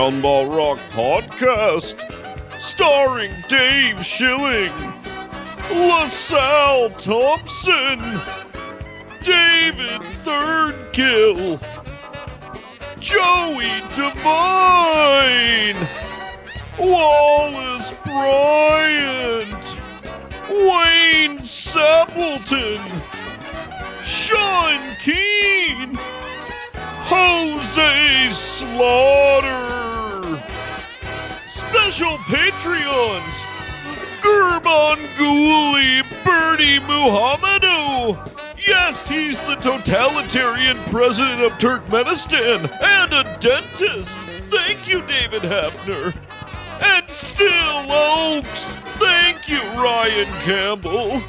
Roundball Rock podcast, starring Dave Schilling, LaSalle Thompson, David Thirdkill, Joey Devine, Wallace Bryant, Wayne Sappleton, Sean Keane, Jose Slaughter. Special Patreons, Gurban Ghuli Bernie Muhammadu. Yes, he's the totalitarian president of Turkmenistan and a dentist. Thank you, David Hafner. And Phil Oakes. Thank you, Ryan Campbell.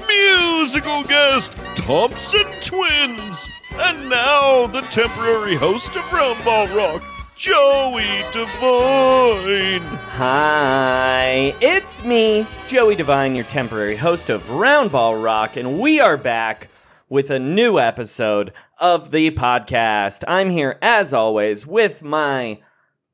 Musical guest, Thompson Twins. And now, the temporary host of Roundball Rock, Joey Devine. Hi, it's me, Joey Devine, your temporary host of Roundball Rock, and we are back with a new episode of the podcast. I'm here, as always, with my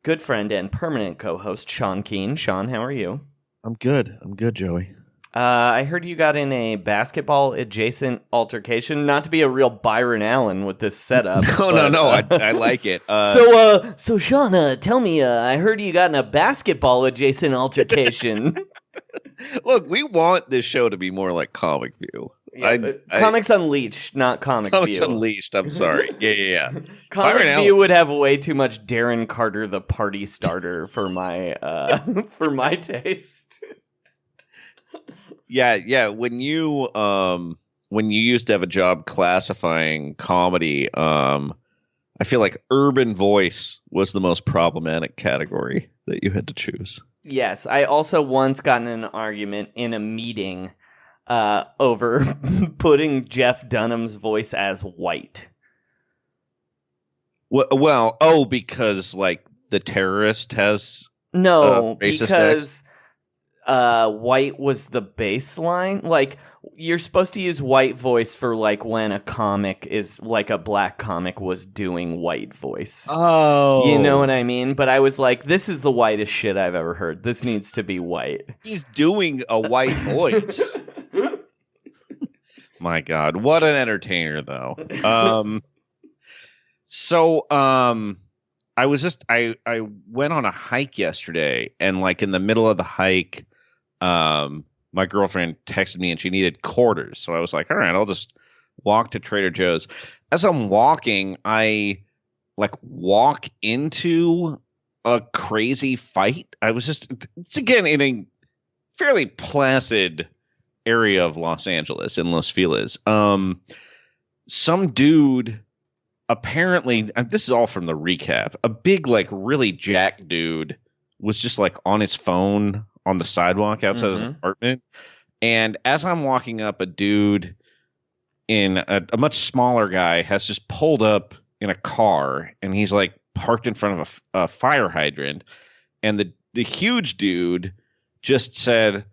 good friend and permanent co-host, Sean Keane. Sean, how are you? I'm good, Joey. I heard you got in a basketball-adjacent altercation. Not to be a real Byron Allen with this setup. No, I like it. So Sean, tell me, I heard you got in a basketball-adjacent altercation. Look, we want this show to be more like Comic View. Yeah, Comics Unleashed, not Comic Comics View. Unleashed, I'm sorry. Yeah. Comic View would have way too much Darren Carter, the party starter, for my taste. Yeah. When you used to have a job classifying comedy, I feel like urban voice was the most problematic category that you had to choose. Yes, I also once got in an argument in a meeting over putting Jeff Dunham's voice as white. Because like the terrorist has because white was the baseline. Like, you're supposed to use white voice for like when a comic is like a black comic was doing white voice. Oh, you know what I mean? But I was like, this is the whitest shit I've ever heard. This needs to be white. He's doing a white voice. My God, what an entertainer, though. I went on a hike yesterday, and like in the middle of the hike, my girlfriend texted me and she needed quarters. So I was like, all right, I'll just walk to Trader Joe's. As I'm walking, I like walk into a crazy fight. It's again in a fairly placid area of Los Angeles in Los Feliz. Some dude, apparently, this is all from the recap, a big, like really jacked dude was just like on his phone on the sidewalk outside his apartment. And as I'm walking up, a dude in a much smaller guy has just pulled up in a car, and he's like parked in front of a fire hydrant. And the huge dude just said,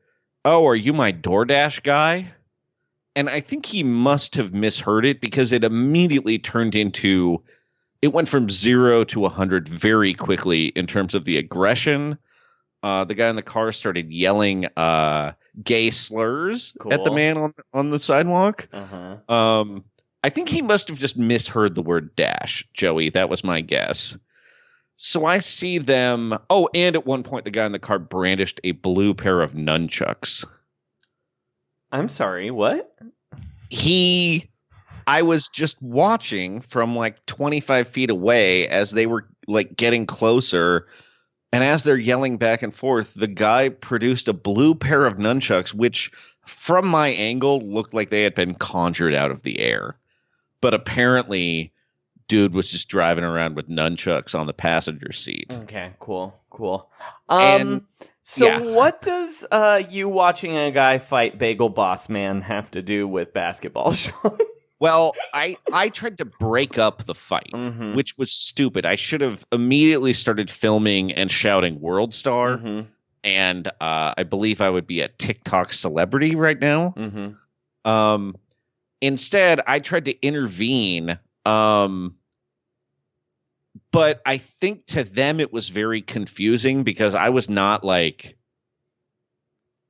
"Oh, are you my DoorDash guy?" And I think he must have misheard it, because it immediately it went from 0 to 100 very quickly in terms of the aggression. The guy in the car started yelling gay slurs at the man on the sidewalk. I think he must have just misheard the word dash, Joey. That was my guess. So I see them. Oh, and at one point, the guy in the car brandished a blue pair of nunchucks. I'm sorry, what? I was just watching from like 25 feet away as they were like getting closer. And as they're yelling back and forth, the guy produced a blue pair of nunchucks, which from my angle looked like they had been conjured out of the air. But apparently, dude was just driving around with nunchucks on the passenger seat. Okay, cool. Yeah. What does you watching a guy fight Bagel Boss Man have to do with basketball, Sean? Well, I tried to break up the fight, which was stupid. I should have immediately started filming and shouting World Star, and I believe I would be a TikTok celebrity right now. Instead, I tried to intervene but I think to them it was very confusing because I was not like,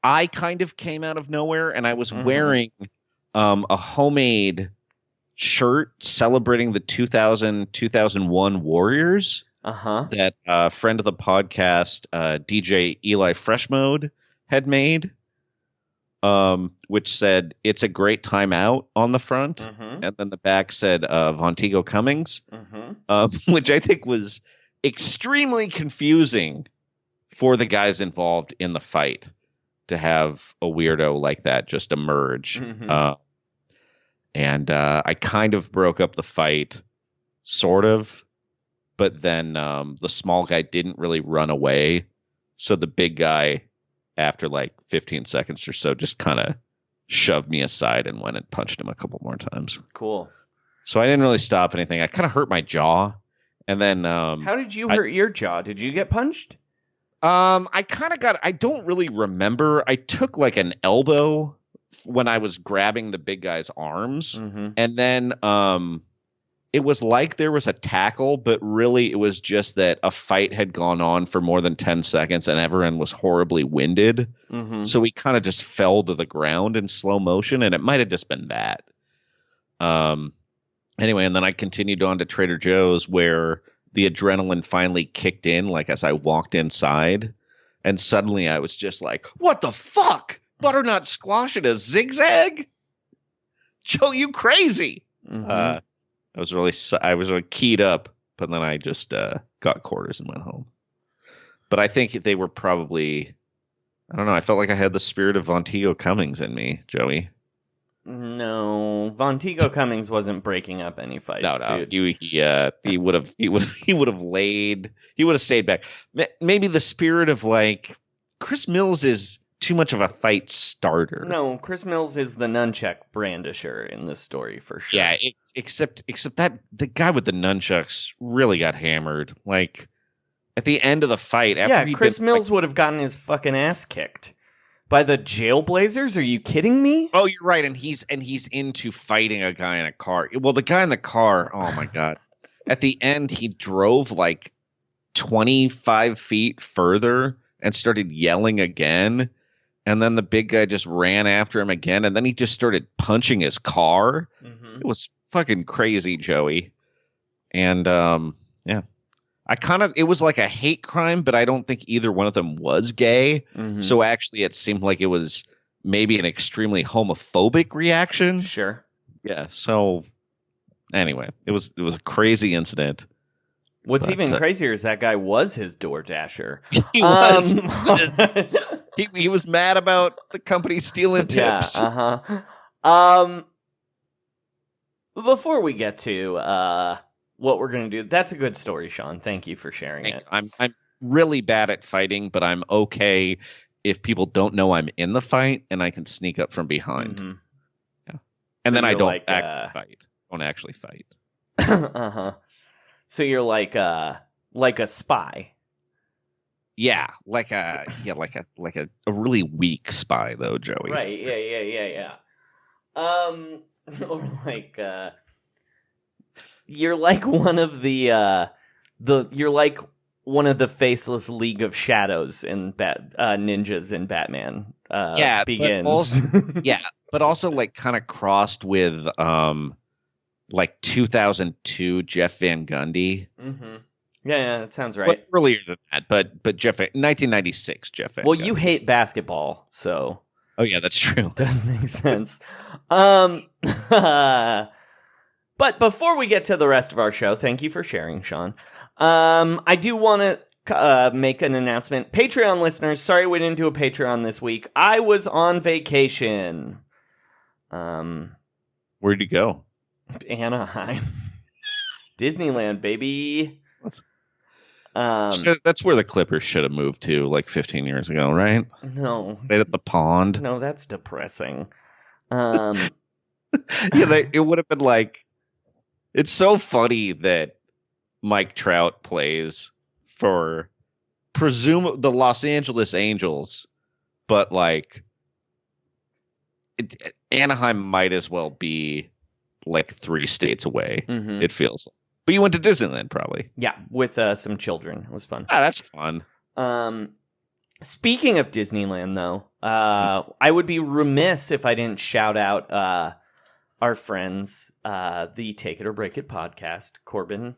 I kind of came out of nowhere and I was wearing a homemade shirt celebrating the 2001 Warriors that a friend of the podcast, DJ Eli Freshmode, had made, which said, "It's a great time out" on the front. And then the back said, Vontigo Cummings, which I think was extremely confusing for the guys involved in the fight to have a weirdo like that just emerge. And I kind of broke up the fight, sort of, but then the small guy didn't really run away. So the big guy, after like 15 seconds or so, just kind of shoved me aside and went and punched him a couple more times. Cool. So I didn't really stop anything. I kind of hurt my jaw. And then... how did you hurt your jaw? Did you get punched? I kind of got... I don't really remember. I took like an elbow when I was grabbing the big guy's arms. And then it was like there was a tackle, but really it was just that a fight had gone on for more than 10 seconds and everyone was horribly winded. So we kind of just fell to the ground in slow motion, and it might have just been that. Anyway, and then I continued on to Trader Joe's, where the adrenaline finally kicked in, like as I walked inside, and suddenly I was just like, what the fuck? Butternut squash in a zigzag? Joe, you crazy. I was really keyed up, but then I just got quarters and went home. But I think they were probably, I don't know, I felt like I had the spirit of Vontigo Cummings in me, Joey. No, Vontigo Cummings wasn't breaking up any fights. No, dude. He would have stayed back. Maybe the spirit of like Chris Mills is too much of a fight starter. No, Chris Mills is the nunchuck brandisher in this story for sure. Yeah, except that the guy with the nunchucks really got hammered. Like at the end of the fight, Chris Mills would have gotten his fucking ass kicked by the Jailblazers. Are you kidding me? Oh, you're right, and he's into fighting a guy in a car. Well, the guy in the car, oh my god! At the end, he drove like 25 feet further and started yelling again. And then the big guy just ran after him again, and then he just started punching his car. It was fucking crazy, Joey. And yeah, it was like a hate crime, but I don't think either one of them was gay. So actually, it seemed like it was maybe an extremely homophobic reaction. Sure. Yeah. So anyway, it was a crazy incident. What's even crazier is that guy was his door dasher. He was. He was mad about the company stealing tips. Before we get to what we're going to do, that's a good story, Sean. Thank you for sharing it. I'm really bad at fighting, but I'm okay if people don't know I'm in the fight and I can sneak up from behind. Yeah. And then I don't actually fight. So you're like a spy. Yeah, like a really weak spy though, Joey. Right. Yeah. Or like you're like one of the you're like one of the faceless League of Shadows in ninjas in Batman. Begins. But also like kind of crossed with like 2002 Jeff Van Gundy. Yeah, that sounds right. But earlier than that, but 1996 Jeff Van Gundy. You hate basketball, so. Oh yeah, that's true. Does make sense. But before we get to the rest of our show, thank you for sharing, Sean. I do want to make an announcement. Patreon listeners, sorry we didn't do a Patreon this week. I was on vacation. Where'd you go? Anaheim. Disneyland, baby. So that's where the Clippers should have moved to like 15 years ago, right? No. Right at the pond. No, that's depressing. It would have been like, it's so funny that Mike Trout plays for the Los Angeles Angels, but like Anaheim might as well be like 3 states away. It feels like. But you went to Disneyland, probably. Yeah, with some children. It was fun. Ah, that's fun. Speaking of Disneyland, though, I would be remiss if I didn't shout out our friends, the Take It or Break It podcast, Corbin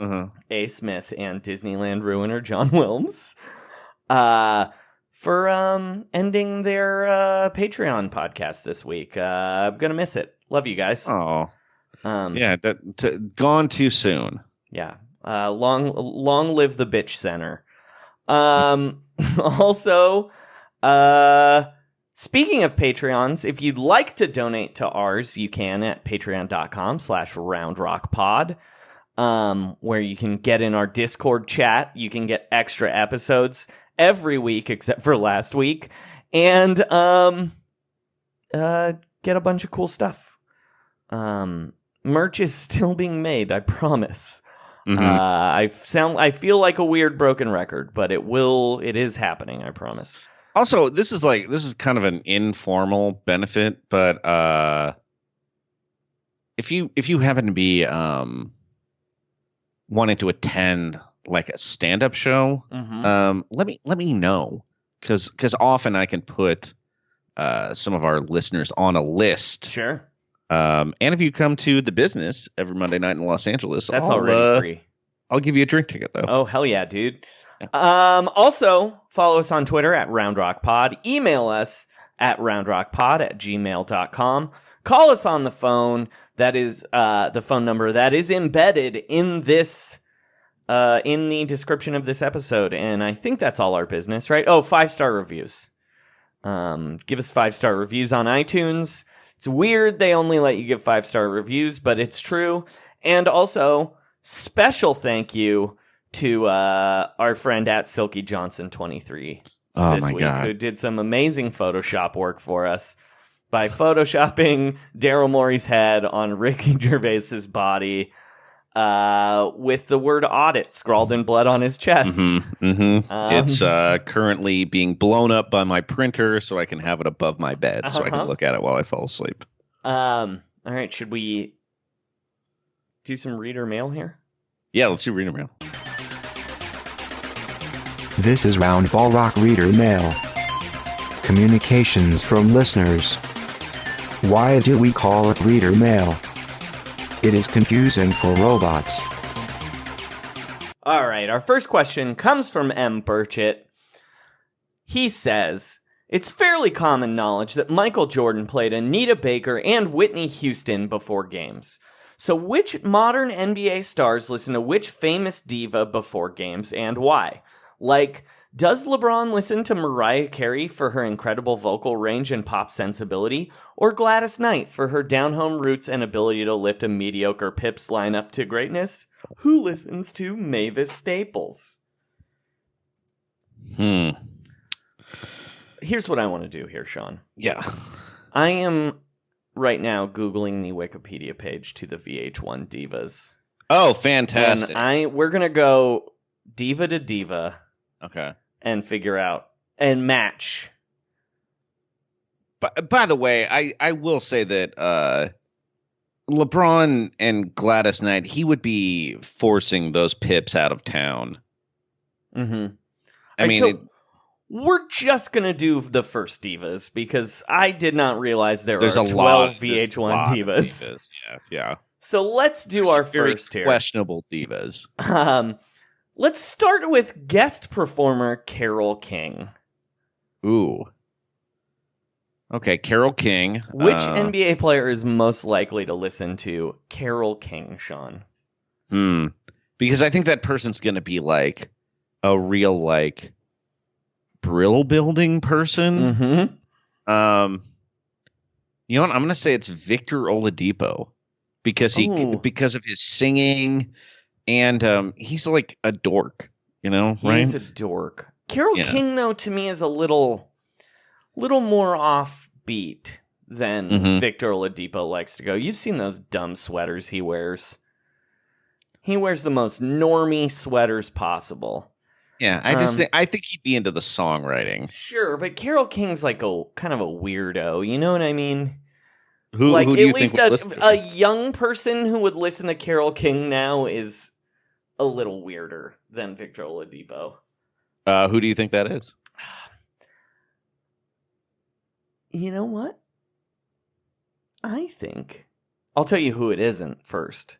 A. Smith and Disneyland ruiner John Wilms, for ending their Patreon podcast this week. I'm going to miss it. Love you guys. Oh. Yeah, gone too soon. Yeah. Long live the bitch center. Also, speaking of Patreons, if you'd like to donate to ours, you can at patreon.com/roundrockpod, where you can get in our Discord chat. You can get extra episodes every week except for last week, and get a bunch of cool stuff. Merch is still being made, I promise. Mm-hmm. I feel like a weird broken record, but it is happening, I promise. Also, this is kind of an informal benefit, but if you happen to be wanting to attend like a stand-up show, let me know, because often I can put some of our listeners on a list. Sure. And if you come to the business every Monday night in Los Angeles, that's already free. I'll give you a drink ticket, though. Oh, hell yeah, dude. Yeah. Also, follow us on Twitter at RoundRockPod. Email us at roundrockpod@gmail.com. Call us on the phone. That is the phone number that is embedded in this in the description of this episode. And I think that's all our business, right? Oh, 5-star reviews. Give us 5-star reviews on iTunes. It's weird they only let you give 5-star reviews, but it's true. And also, special thank you to our friend at Silky Johnson 23 this week, who did some amazing Photoshop work for us by photoshopping Daryl Morey's head on Ricky Gervais's body with the word audit scrawled in blood on his chest. It's currently being blown up by my printer so I can have it above my bed so I can look at it while I fall asleep. All right, should we do some reader mail here? Yeah, let's do reader mail. This is Roundball Rock Reader Mail. Communications from listeners. Why do we call it reader mail? It is confusing for robots. All right, our first question comes from M. Burchett. He says, it's fairly common knowledge that Michael Jordan played Anita Baker and Whitney Houston before games. So which modern NBA stars listen to which famous diva before games, and why? Like, does LeBron listen to Mariah Carey for her incredible vocal range and pop sensibility, or Gladys Knight for her down-home roots and ability to lift a mediocre Pips lineup to greatness? Who listens to Mavis Staples? Here's what I want to do here, Sean. Yeah. I am right now Googling the Wikipedia page to the VH1 divas. Oh, fantastic. And we're going to go diva to diva. Okay. And figure out and match. But by the way, I will say that LeBron and Gladys Knight, he would be forcing those Pips out of town. Mm-hmm. I mean, we're just going to do the first divas because I did not realize there's are 12 VH1 divas. Yeah. So let's do our first here. Questionable divas. Let's start with guest performer Carole King. Ooh. Okay, Carole King. Which NBA player is most likely to listen to Carole King, Sean? Because I think that person's going to be like a real like brill building person. Mm-hmm. You know what? I'm going to say it's Victor Oladipo because of his singing. And he's like a dork, right? He's a dork. Carole King, though, to me is a little more offbeat than Victor Oladipo likes to go. You've seen those dumb sweaters he wears. He wears the most normie sweaters possible. Yeah, I think he'd be into the songwriting. Sure, but Carole King's like a kind of a weirdo. You know what I mean? Who do you think would listen to a him? young person who would listen to Carole King now is a little weirder than Victor Oladipo. Who do you think that is? You know what? I think I'll tell you who it isn't first.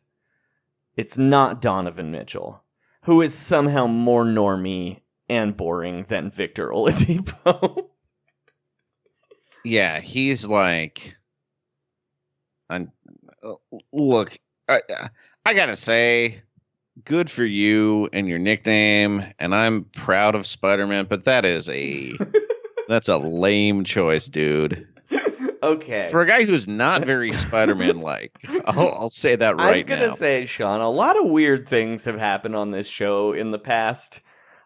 It's not Donovan Mitchell, who is somehow more normie and boring than Victor Oladipo. Yeah, he's like... Look, I gotta say, good for you and your nickname, and I'm proud of Spider-Man, but that's a lame choice, dude. Okay. For a guy who's not very Spider-Man-like, I'll say that right now. I'm gonna say, Sean, a lot of weird things have happened on this show in the past.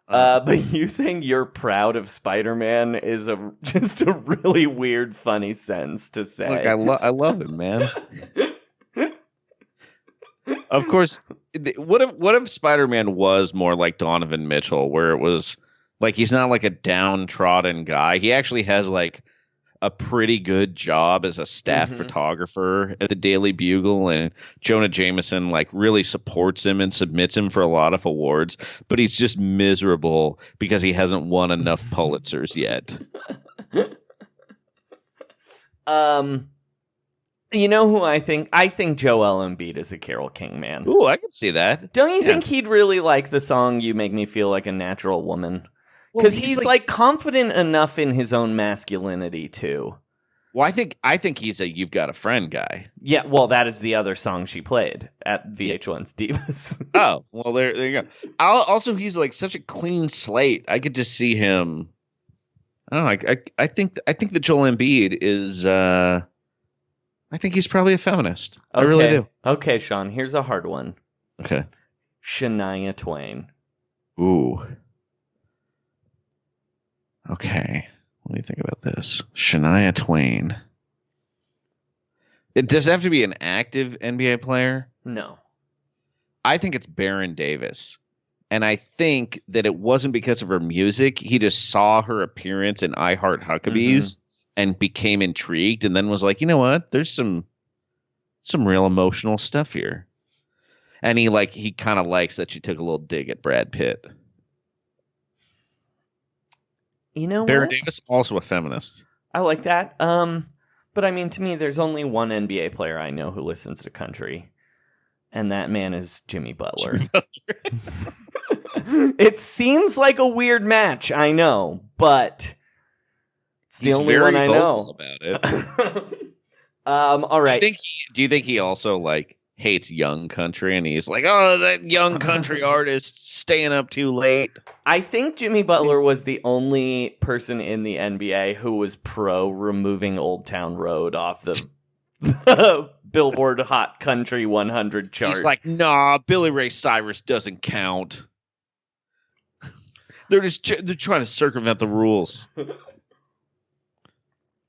But you saying you're proud of Spider-Man is just a really weird, funny sentence to say. Look, I love him, man. Of course, what if Spider-Man was more like Donovan Mitchell, where it was like he's not like a downtrodden guy. He actually has like a pretty good job as a staff photographer at the Daily Bugle, and Jonah Jameson like really supports him and submits him for a lot of awards, but he's just miserable because he hasn't won enough Pulitzers yet. You know who I think? I think Joel Embiid is a Carole King man. Ooh, I can see that. Don't you think he'd really like the song "You Make Me Feel Like a Natural Woman"? Because he's like confident enough in his own masculinity too. Well, I think he's a "You've Got a Friend" guy. Yeah, well, that is the other song she played at VH1's Divas. Oh, well, there you go. Also, he's like such a clean slate. I could just see him. I don't know. I think that Joel Embiid is. I think he's probably a feminist. Okay. I really do. Okay, Sean. Here's a hard one. Okay. Shania Twain. Ooh. Okay. What do you think about this? Shania Twain. Does it have to be an active NBA player? No. I think it's Baron Davis. And I think that it wasn't because of her music. He just saw her appearance in I Heart Huckabees and became intrigued, and then was like, you know what? There's some real emotional stuff here. And he kind of likes that she took a little dig at Brad Pitt. You know Baron what? Davis, also a feminist. I like that. But I mean, to me, there's only one NBA player I know who listens to country, and that man is Jimmy Butler. It seems like a weird match, I know, but it's the only one I know about it. All right. Do you think he also like hates young country, and he's like, oh, that young country artist staying up too late? I think Jimmy Butler was the only person in the NBA who was pro removing Old Town Road off the Billboard Hot Country 100 chart. He's like, nah, Billy Ray Cyrus doesn't count. They're trying to circumvent the rules.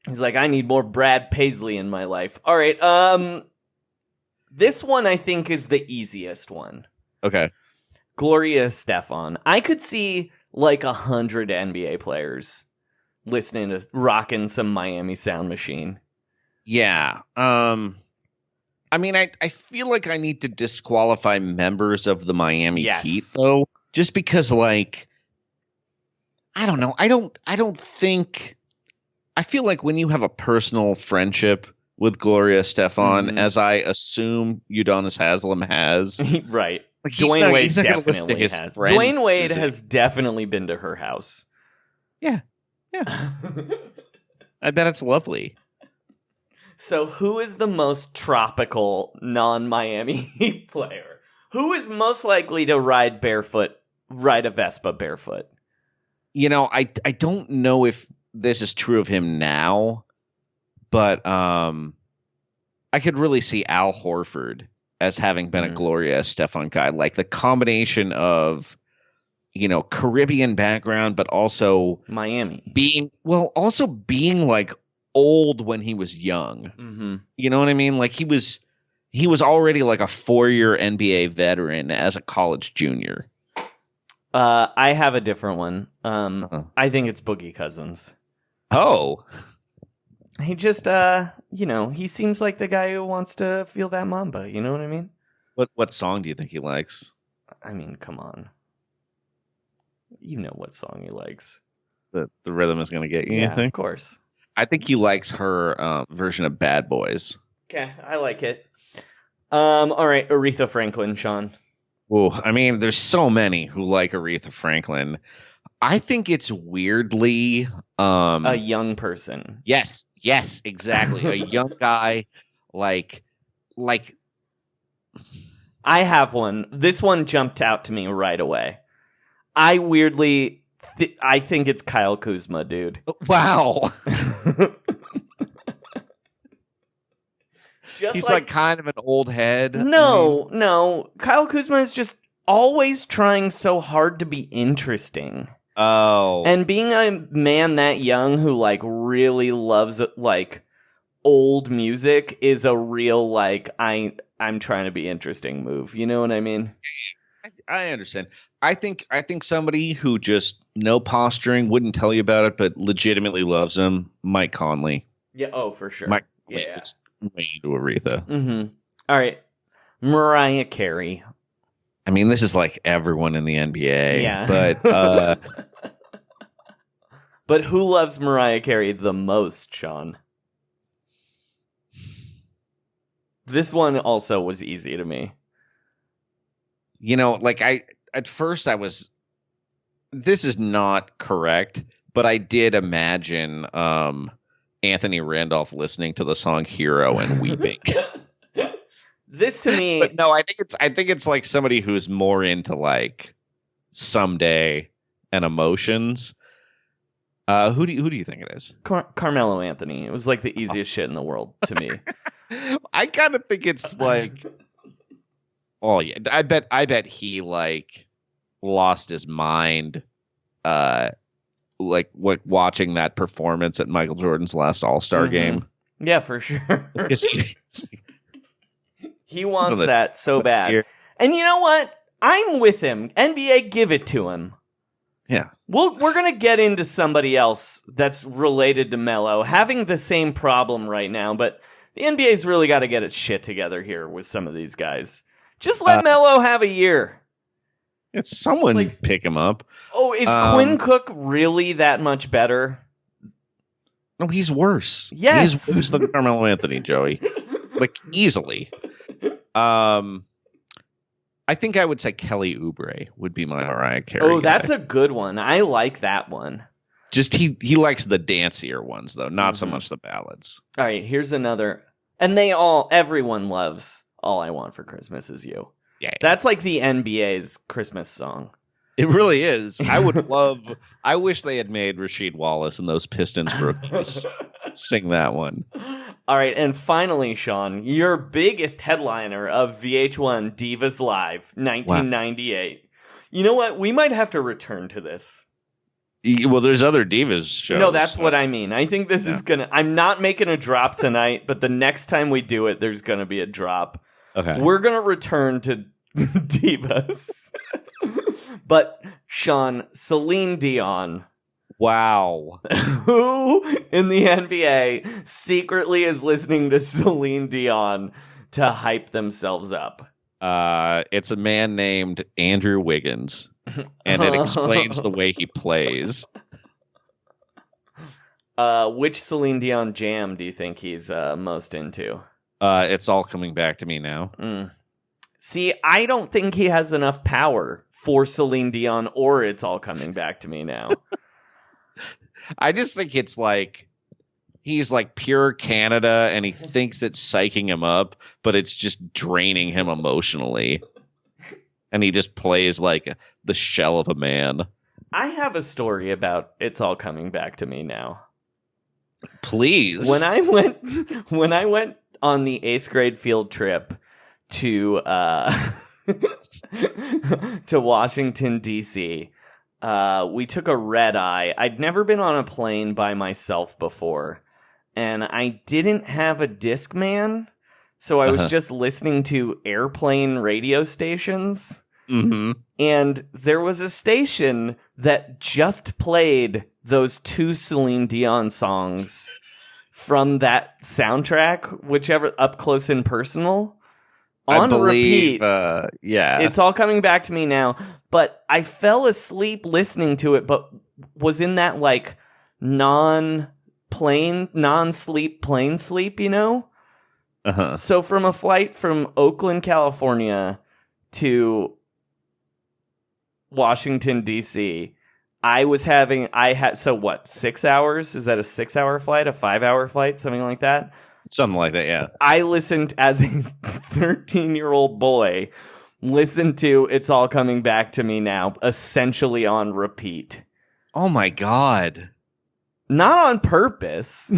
He's like, I need more Brad Paisley in my life. All right, this one I think is the easiest one. Okay. Gloria Estefan. I could see like 100 NBA players listening to rocking some Miami Sound Machine. Yeah. I mean, I feel like I need to disqualify members of the Miami Heat, though, just because, like, I don't know. I don't think. I feel like when you have a personal friendship with Gloria Estefan, as I assume Udonis Haslem has, right? Like Dwayne Wade definitely has. Dwayne Wade has definitely been to her house. Yeah. I bet it's lovely. So, who is the most tropical non-Miami Heat player? Who is most likely to ride a Vespa barefoot? You know, I don't know if this is true of him now, but I could really see Al Horford as having been a Gloria Estefan guy. Like the combination of, you know, Caribbean background, but also Miami being like old when he was young. You know what I mean? Like he was already like a 4-year NBA veteran as a college junior. I have a different one. I think it's Boogie Cousins. Oh, He just, he seems like the guy who wants to feel that mamba. You know what I mean? What song do you think he likes? I mean, come on. You know what song he likes. The rhythm is going to get you, Yeah, you think? of course. I think he likes her version of Bad Boys. Okay, I like it. All right, Aretha Franklin, Sean. Oh, I mean, there's so many who like Aretha Franklin. I think it's weirdly A young person. Yes, exactly. A young guy like I have one. This one jumped out to me right away. I weirdly, I think it's Kyle Kuzma, dude. wow. Just He's like kind of an old head. No. Kyle Kuzma is just always trying so hard to be interesting. Oh. And being a man that young who like really loves like old music is a real like I'm trying to be interesting move. You know what I mean? I understand. I think somebody who just no posturing, wouldn't tell you about it, but legitimately loves him, Mike Conley. Yeah, oh for sure. Mike Conley is way into Aretha. Mm-hmm. All right. Mariah Carey. I mean, this is like everyone in the NBA. Yeah. But but who loves Mariah Carey the most, Sean? This one also was easy to me. You know, like at first I was, this is not correct, but I did imagine Anthony Randolph listening to the song Hero and weeping. This to me, but no, I think it's like somebody who's more into like Someday and Emotions. Who do you think it is? Carmelo Anthony. It was like the easiest shit in the world to me. I kind of think it's like, oh yeah, I bet he like lost his mind, like watching that performance at Michael Jordan's last All-Star game. Yeah, for sure. He He wants that so bad. And you know what? I'm with him. NBA, give it to him. Yeah. We're going to get into somebody else that's related to Melo having the same problem right now, but the NBA's really got to get its shit together here with some of these guys. Just let Melo have a year. It's someone pick him up. Oh, is Quinn Cook really that much better? No, he's worse. Yes. He's worse than Carmelo Anthony, Joey. Like, easily. I think I would say Kelly Oubre would be my Mariah Carey. Oh, that's a good one. I like that one. Just he likes the dancier ones, though, not so much the ballads. All right, here's another. And everyone loves All I Want for Christmas Is You. Yeah. That's like the NBA's Christmas song. It really is. I wish they had made Rasheed Wallace and those Pistons rookies sing that one. All right, and finally, Sean, your biggest headliner of VH1 Divas Live 1998. Wow. You know what? We might have to return to this. Well, there's other Divas shows. No, that's what I mean. I think this is gonna... I'm not making a drop tonight, but the next time we do it, there's gonna be a drop. Okay. We're gonna return to Divas. But, Sean, Celine Dion... Wow. Who in the NBA secretly is listening to Celine Dion to hype themselves up? It's a man named Andrew Wiggins, and it explains the way he plays. Which Celine Dion jam do you think he's most into? It's All Coming Back to Me Now. See, I don't think he has enough power for Celine Dion or It's All Coming Back to Me Now. I just think it's like he's like pure Canada and he thinks it's psyching him up, but it's just draining him emotionally. And he just plays like the shell of a man. I have a story about It's All Coming Back to Me Now. Please. When I went on the 8th grade field trip to to Washington, D.C., we took a red eye. I'd never been on a plane by myself before, and I didn't have a Discman, so I was just listening to airplane radio stations. Mm-hmm. And there was a station that just played those two Celine Dion songs from that soundtrack, whichever Up Close and Personal, I on believe, repeat. yeah. It's all coming back to me now. But I fell asleep listening to it, but was in that like non-sleep plane sleep, you know? Uh-huh. So from a flight from Oakland, California to Washington, D.C., so what, 6 hours? Is that a 6-hour flight? A 5-hour flight? Something like that? Something like that, yeah. I listened as a 13-year-old boy, listened to It's All Coming Back to Me Now, essentially on repeat. Oh my God. Not on purpose.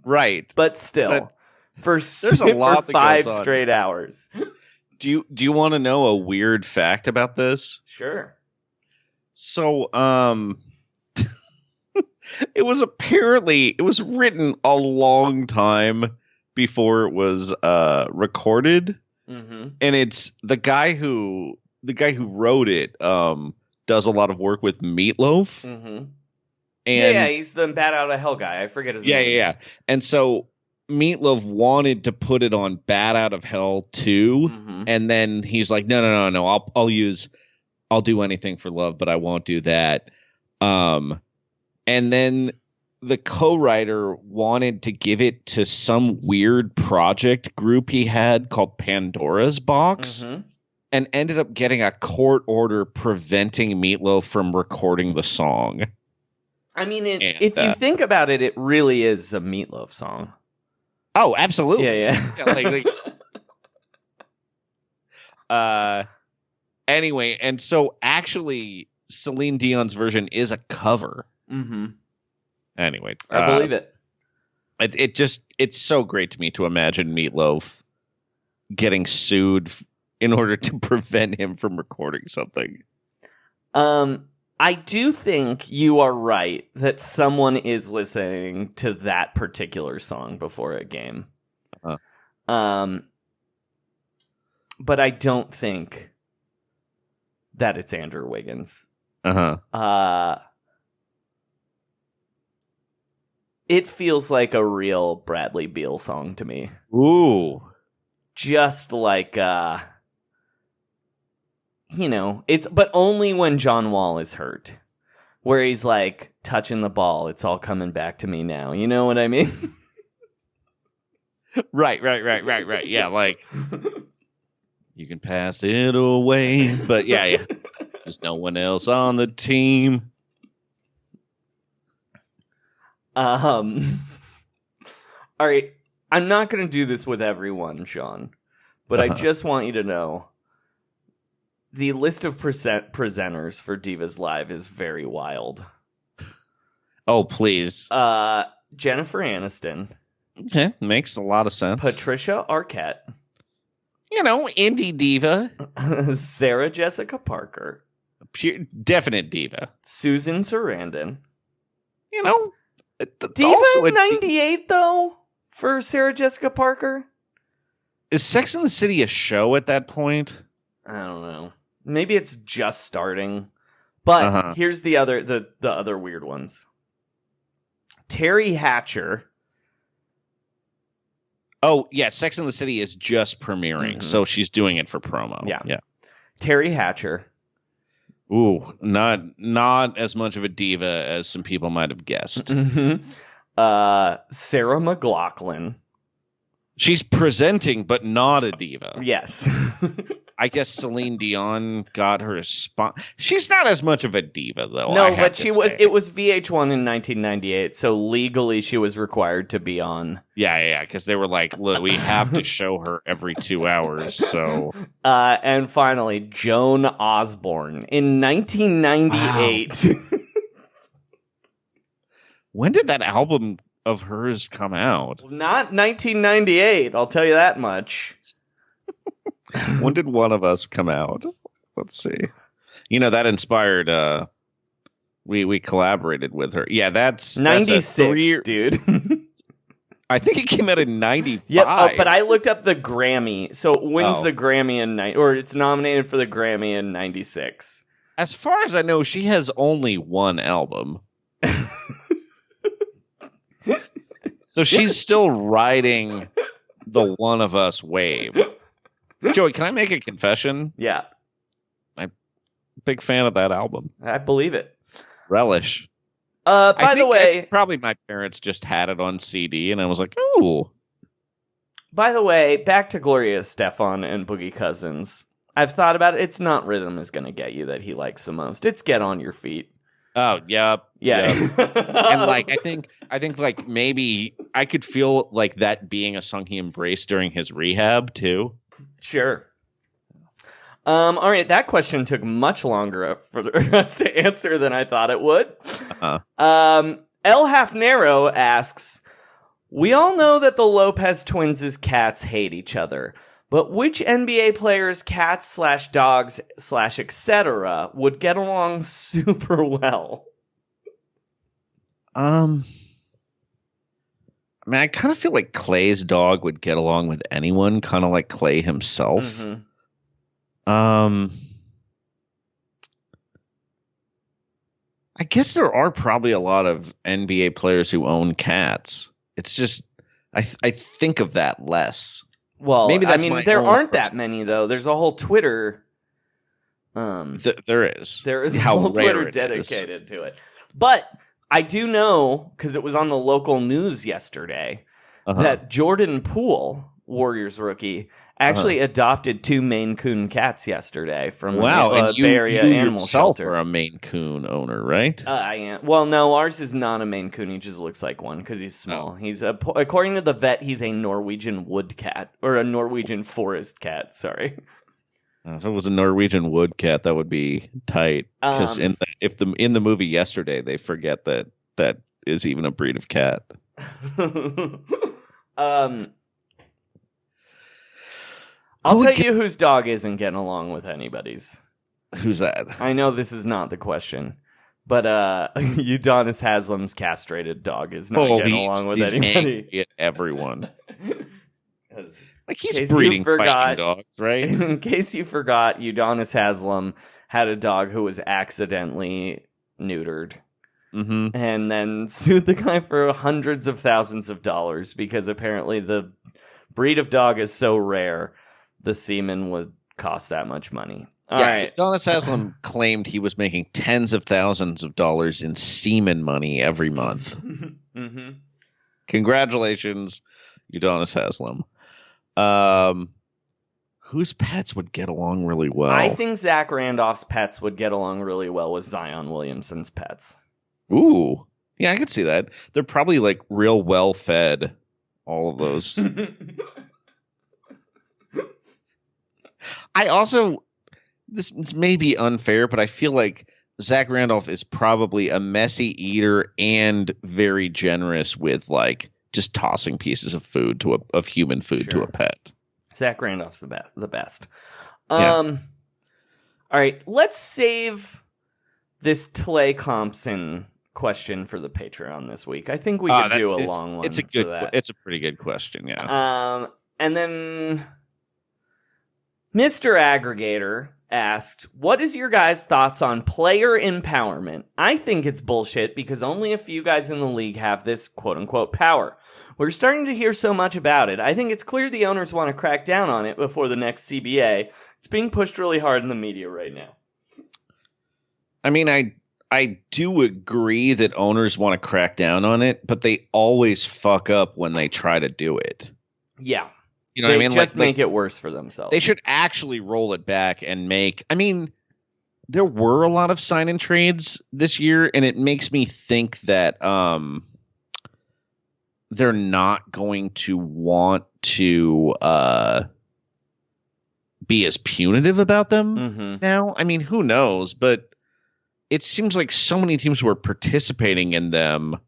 Right. But still. But for there's a lot that 5 goes on. straight hours. Do you want to know a weird fact about this? Sure. So, it was written a long time before it was recorded. Mm-hmm. And it's the guy who wrote it does a lot of work with Meatloaf. Mm-hmm. And he's the Bat Out of Hell guy. I forget his yeah, name. yeah. And so Meatloaf wanted to put it on Bat Out of Hell too, Mm-hmm. and then he's like, no. I'll do anything for love, but I won't do that. And then the co-writer wanted to give it to some weird project group he had called Pandora's Box, Mm-hmm. and ended up getting a court order preventing Meatloaf from recording the song. I mean, if you think about it, it really is a Meatloaf song. Oh, absolutely. Yeah. Anyway, and so actually Celine Dion's version is a cover. Mm-hmm. Anyway, I believe it. It's so great to me to imagine Meatloaf getting sued in order to prevent him from recording something. I do think you are right that someone is listening to that particular song before a game. But I don't think that it's Andrew Wiggins. It feels like a real Bradley Beal song to me. Ooh. Just like but only when John Wall is hurt. Where he's like touching the ball, it's all coming back to me now. You know what I mean? Right. Yeah, like you can pass it away, but yeah. There's no one else on the team. All right. I'm not going to do this with everyone, Sean, but I just want you to know the list of presenters for Divas Live is very wild. Oh, please. Jennifer Aniston. Okay, makes a lot of sense. Patricia Arquette. Indie diva. Sarah Jessica Parker. Definite diva. Susan Sarandon. Diva 98, though, for Sarah Jessica Parker? Is Sex and the City a show at that point? I don't know. Maybe it's just starting. But here's the other weird ones. Terry Hatcher. Oh, yeah, Sex and the City is just premiering, so she's doing it for promo. Yeah. Terry Hatcher. Ooh, not as much of a diva as some people might have guessed. Mm-hmm. Sarah McLachlan. She's presenting, but not a diva. Yes. I guess Celine Dion got her spot. She's not as much of a diva, though. No, but she was. It was VH1 in 1998, so legally she was required to be on. Yeah, because they were like, "Look, we have to show her every 2 hours." So, and finally, Joan Osborne in 1998. Wow. When did that album of hers come out? Not 1998. I'll tell you that much. When did One of Us come out? Let's see. That inspired. We collaborated with her. Yeah, that's 96, dude. I think it came out in 95. Yep, but I looked up the Grammy. So it wins the Grammy or it's nominated for the Grammy in 96. As far as I know, she has only one album. So she's still riding the one of us wave. Joey, can I make a confession? Yeah. Big fan of that album. I believe it. Relish. By the way, probably my parents just had it on CD, and I was like, "Ooh." By the way, back to Gloria Estefan and Boogie Cousins. I've thought about it. It's not rhythm is going to get you that he likes the most. It's get on your feet. Oh, yep. Yeah. Yep. And like, I think like maybe I could feel like that being a song he embraced during his rehab too. Sure. All right, that question took much longer for us to answer than I thought it would. El Hafnero asks, we all know that the Lopez twins' cats hate each other, but which NBA players' cats / dogs / etc. would get along super well? I mean, I kind of feel like Clay's dog would get along with anyone, kind of like Clay himself. Mm-hmm. I guess there are probably a lot of NBA players who own cats. It's just I think of that less. Well, maybe that's there aren't that many though. There's a whole Twitter. There is a whole Twitter dedicated to it. But I do know, because it was on the local news yesterday, that Jordan Poole, Warriors rookie, actually adopted 2 Maine Coon cats yesterday from and Bay Area Animal Shelter. Are a Maine Coon owner, right? I am. Well, no, ours is not a Maine Coon. He just looks like one because he's small. He's according to the vet, he's a Norwegian wood cat or a Norwegian forest cat. Sorry. If it was a Norwegian wood cat, that would be tight. Because in the movie yesterday, they forget that is even a breed of cat. I'll tell you whose dog isn't getting along with anybody's. Who's that? I know this is not the question, but Udonis Haslam's castrated dog is not getting along with anybody. Everyone. Like he's breeding fighting dogs, right? In case you forgot, Udonis Haslam had a dog who was accidentally neutered. Mm-hmm. And then sued the guy for hundreds of thousands of dollars because apparently the breed of dog is so rare, the semen would cost that much money. All right. Udonis Haslam claimed he was making tens of thousands of dollars in semen money every month. Mm-hmm. Congratulations, Udonis Haslam. Whose pets would get along really well? I think Zach Randolph's pets would get along really well with Zion Williamson's pets. Ooh. Yeah, I could see that. They're probably like real well fed, all of those. I also, this may be unfair, but I feel like Zach Randolph is probably a messy eater and very generous with like just tossing pieces of food of human food to a pet. Zach Randolph's the best. Yeah. All right, let's save this Tlay Compson question for the Patreon this week. I think we could do a long one. It's a pretty good question, yeah. And then Mr. Aggregator asked, what is your guys' thoughts on player empowerment? I think it's bullshit because only a few guys in the league have this quote-unquote power. We're starting to hear so much about it. I think it's clear the owners want to crack down on it before the next CBA. It's being pushed really hard in the media right now. I mean, I do agree that owners want to crack down on it, but they always fuck up when they try to do it. Yeah. You know what I mean? Just make it worse for themselves. They should actually roll it back and there were a lot of sign-in trades this year, and it makes me think that they're not going to want to be as punitive about them now. I mean, who knows? But it seems like so many teams were participating in them.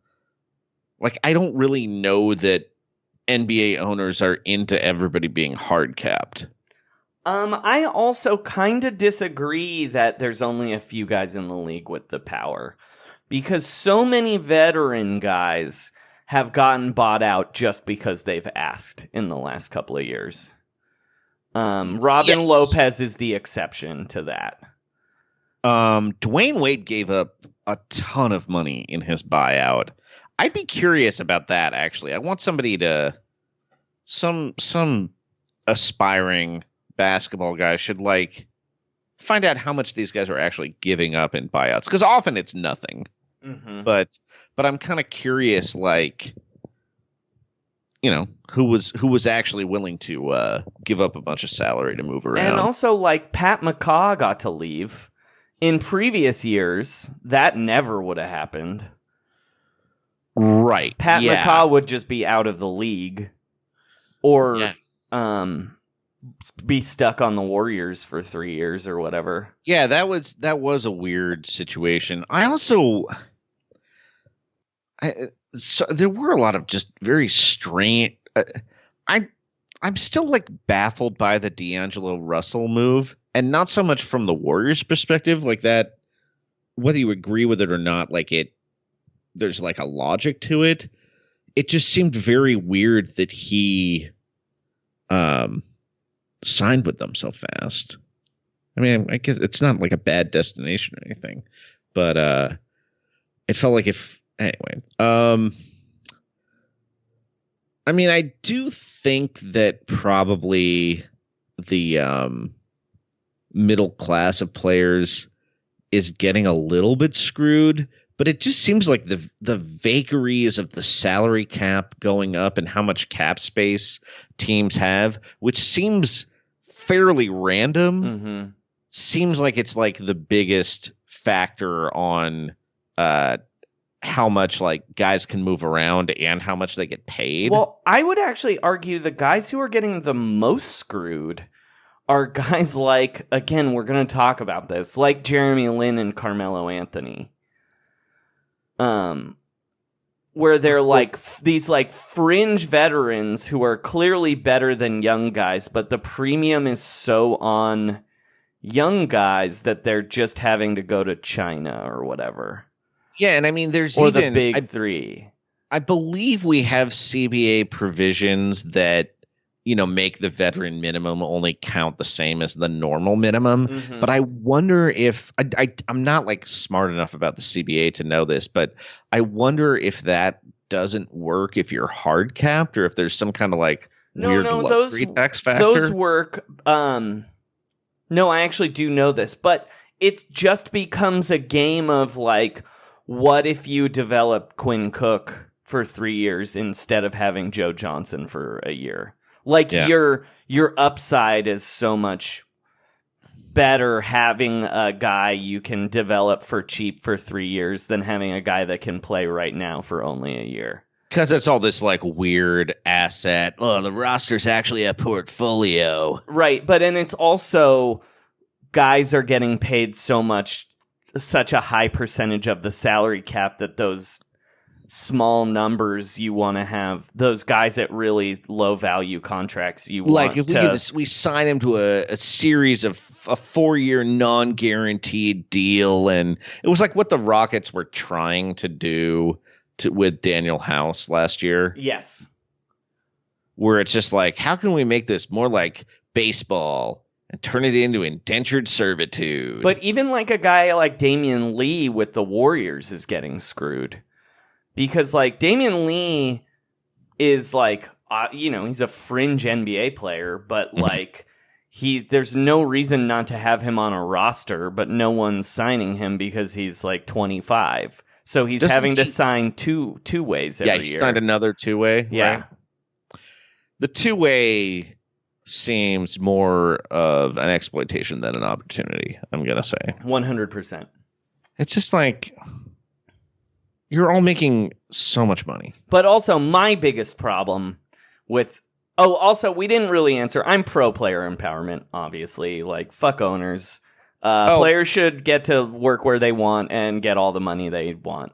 Like, I don't really know that NBA owners are into everybody being hard capped. I also kind of disagree that there's only a few guys in the league with the power, because so many veteran guys have gotten bought out just because they've asked in the last couple of years. Robin Lopez is the exception to that. Dwayne Wade gave up a ton of money in his buyout. I'd be curious about that, actually. I want somebody to some aspiring basketball guy should like find out how much these guys are actually giving up in buyouts, because often it's nothing. Mm-hmm. But I'm kind of curious, like, who was actually willing to give up a bunch of salary to move around. And also, like, Pat McCaw got to leave. In previous years, that never would have happened. Right. Pat McCaw would just be out of the league. Or be stuck on the Warriors for 3 years or whatever. Yeah, that was a weird situation. I also... So there were a lot of just very strange. I'm still like baffled by the D'Angelo Russell move, and not so much from the Warriors' perspective, like that. Whether you agree with it or not, like there's like a logic to it. It just seemed very weird that he signed with them so fast. I mean, I guess it's not like a bad destination or anything, but it felt like anyway. I mean, I do think that probably the middle class of players is getting a little bit screwed, but it just seems like the vagaries of the salary cap going up and how much cap space teams have, which seems fairly random, seems like it's like the biggest factor on how much like guys can move around and how much they get paid. Well, I would actually argue the guys who are getting the most screwed are guys like, again, we're going to talk about this, like Jeremy Lin and Carmelo Anthony. Where they're like these like fringe veterans who are clearly better than young guys, but the premium is so on young guys that they're just having to go to China or whatever. Yeah, and I mean, there's or even the big three. I believe we have CBA provisions that make the veteran minimum only count the same as the normal minimum. Mm-hmm. But I wonder if I'm not like smart enough about the CBA to know this, but I wonder if that doesn't work if you're hard capped or if there's some kind of like weird luxury tax factor. Those work. No, I actually do know this, but it just becomes a game of like, what if you develop Quinn Cook for 3 years instead of having Joe Johnson for a year? Like your upside is so much better having a guy you can develop for cheap for 3 years than having a guy that can play right now for only a year. Because it's all this like weird asset. Oh, the roster's actually a portfolio. Right, but and it's also guys are getting paid such a high percentage of the salary cap that those small numbers you want to have, those guys at really low value contracts you like want if we sign him to a series of a 4-year non-guaranteed deal, and it was like what the Rockets were trying to do with Daniel House last year. Yes. Where it's just like, how can we make this more like baseball and turn it into indentured servitude? But even like a guy like Damian Lee with the Warriors is getting screwed. Because, like, Damian Lee is, like, he's a fringe NBA player, but, like, there's no reason not to have him on a roster, but no one's signing him because he's, like, 25. So he's having to sign two ways every year. Yeah, he signed another two-way, yeah. Right? The two-way seems more of an exploitation than an opportunity, I'm going to say. 100%. It's just like... You're all making so much money. But also, my biggest problem with... Oh, also, we didn't really answer. I'm pro player empowerment, obviously. Like, fuck owners. Players should get to work where they want and get all the money they want.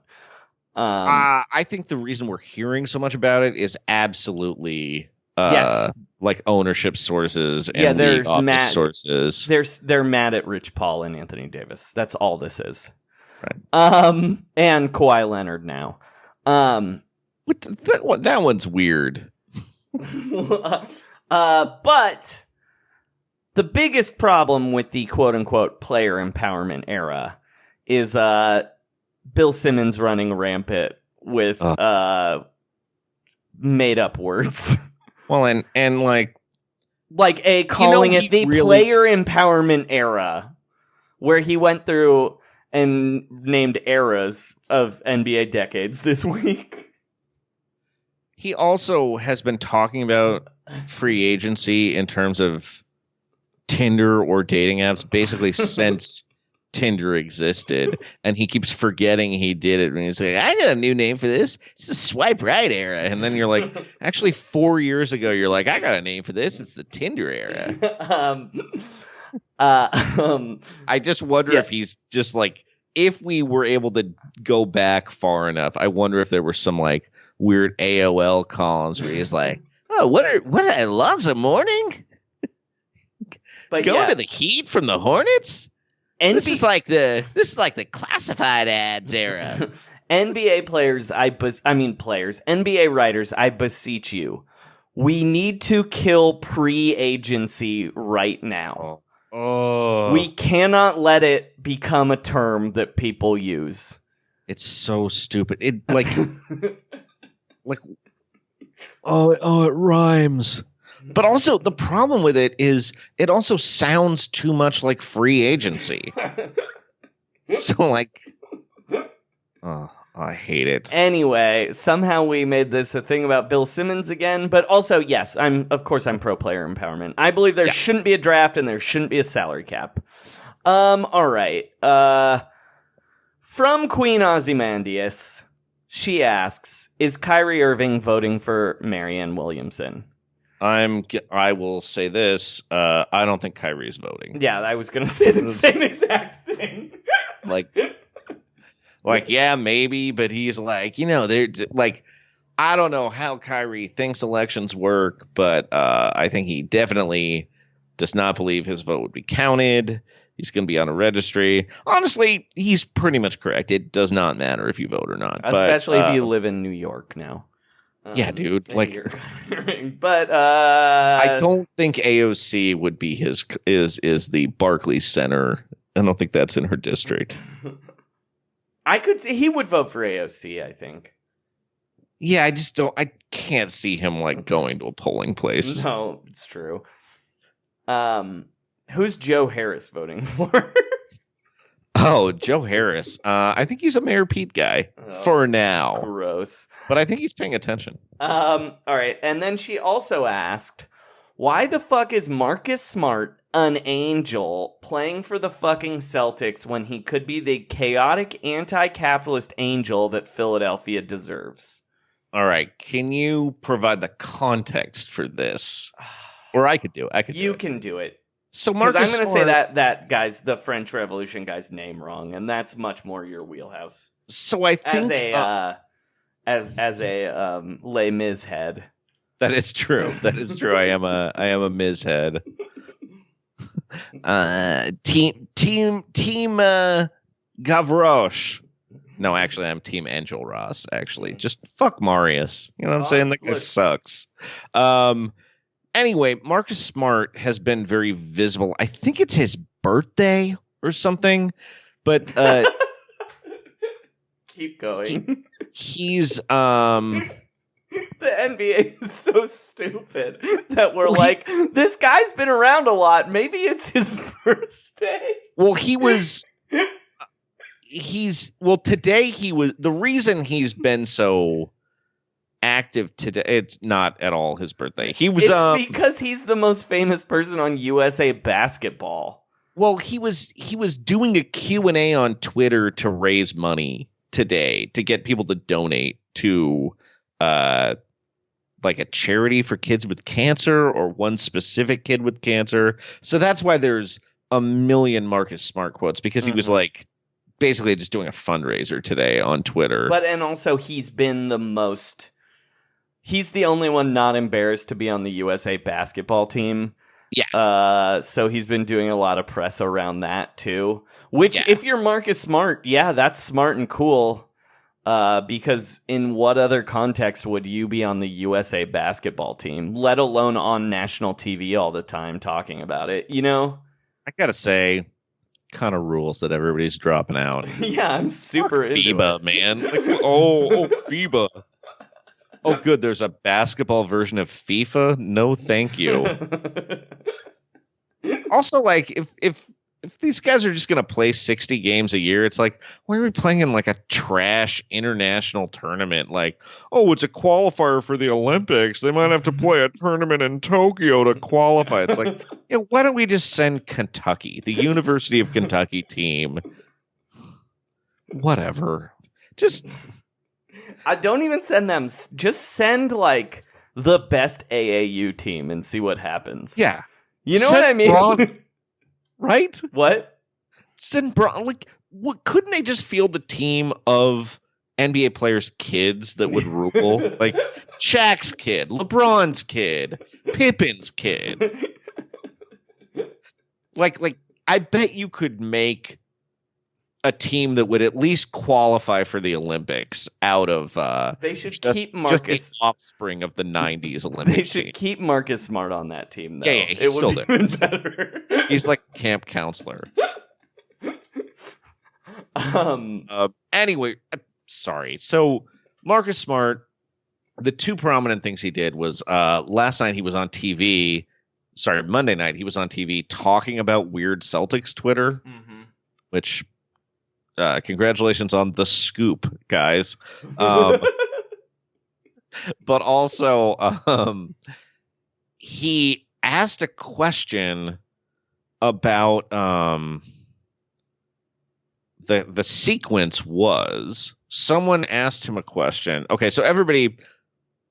I think the reason we're hearing so much about it is absolutely... yes. Like ownership sources and league office sources. They're mad at Rich Paul and Anthony Davis. That's all this is. Right. And Kawhi Leonard now. That one's weird. But the biggest problem with the quote unquote player empowerment era is Bill Simmons running rampant with made up words. Well, and like calling it the really... player empowerment era, where he went through and named eras of NBA decades this week. He also has been talking about free agency in terms of Tinder or dating apps basically since Tinder existed, and he keeps forgetting he did it. And he's like, I got a new name for this. It's the swipe right era. And then you're like, actually 4 years ago, you're like, I got a name for this. It's the Tinder era. I just wonder if he's just like, if we were able to go back far enough, I wonder if there were some like weird AOL columns where he's like, oh, what are Alonzo Mourning? But going to the Heat from the Hornets? This is like the classified ads era. NBA players, NBA writers, I beseech you. We need to kill pre-agency right now. Oh. We cannot let it become a term that people use. It's so stupid. It like it rhymes. But also the problem with it is it also sounds too much like free agency. So like, oh, I hate it. Anyway, somehow we made this a thing about Bill Simmons again, but also, yes, I'm pro player empowerment. I believe there shouldn't be a draft and there shouldn't be a salary cap. All right. From Queen Ozymandias, she asks, is Kyrie Irving voting for Marianne Williamson? I will say this. I don't think Kyrie's voting. Yeah, I was going to say the same exact thing. Yeah, maybe, but he's like, they're like, I don't know how Kyrie thinks elections work, but I think he definitely does not believe his vote would be counted. He's going to be on a registry. Honestly, he's pretty much correct. It does not matter if you vote or not. Especially if you live in New York now. Yeah, dude. But I don't think AOC would be is the Barclays Center. I don't think that's in her district. I could see he would vote for AOC, I think. Yeah, I can't see him like going to a polling place. No, it's true. Who's Joe Harris voting for? Oh, Joe Harris. I think he's a Mayor Pete guy for now. Gross. But I think he's paying attention. All right. And then she also asked, why the fuck is Marcus Smart an angel playing for the fucking Celtics when he could be the chaotic anti-capitalist angel that Philadelphia deserves? All right. Can you provide the context for this? Or I could do it. You can do it. So Marcus I'm going to say that guy's the French Revolution guy's name wrong, and that's much more your wheelhouse. So I think as a Les Mis head. That is true. That is true. I am a Miz head. Team Gavroche. No, actually, I'm Team Angel Ross. Actually, just fuck Marius. You know what I'm saying? That guy sucks. Anyway, Marcus Smart has been very visible. I think it's his birthday or something, but keep going. He's The NBA is so stupid that we're this guy's been around a lot. Maybe it's his birthday. Well, today he was the reason he's been so active today. It's not at all his birthday. It's because he's the most famous person on USA Basketball. Well, he was doing a Q&A on Twitter to raise money today to get people to donate to like a charity for kids with cancer or one specific kid with cancer. So that's why there's a million Marcus Smart quotes, because he was like basically just doing a fundraiser today on Twitter. And also he's the only one not embarrassed to be on the USA Basketball team. Yeah. So he's been doing a lot of press around that too. Which, if you're Marcus Smart, that's smart and cool. Because in what other context would you be on the USA Basketball team, let alone on national TV all the time talking about it? You know, I gotta say, kind of rules that everybody's dropping out. Yeah, I'm super Fuck into FIBA, it. man. Like, oh, FIBA. Oh, good. There's a basketball version of FIFA. No, thank you. Also, like, if these guys are just gonna play 60 games a year, it's like, why are we playing in like a trash international tournament? Like, oh, it's a qualifier for the Olympics. They might have to play a tournament in Tokyo to qualify. It's like, why don't we just send Kentucky, the University of Kentucky team? Whatever. Just I don't even send them. Just send like the best AAU team and see what happens. yeah. You know what I mean? Braun, right? What? Send Braun, like, what, couldn't they just field the team of NBA players' kids that would rule? Like Shaq's kid, LeBron's kid, Pippen's kid. Like I bet you could make a team that would at least qualify for the Olympics out of They should just keep Marcus. the offspring of the 90s Olympic They should team. keep Marcus Smart on that team, though. Yeah, he's it still would there. be even better. He's like a camp counselor. Anyway, sorry. So Marcus Smart, the two prominent things he did was last night he was on TV. Sorry, Monday night he was on TV talking about weird Celtics Twitter, which congratulations on the scoop, guys. But also, he asked a question about the sequence was someone asked him a question. Okay, so everybody,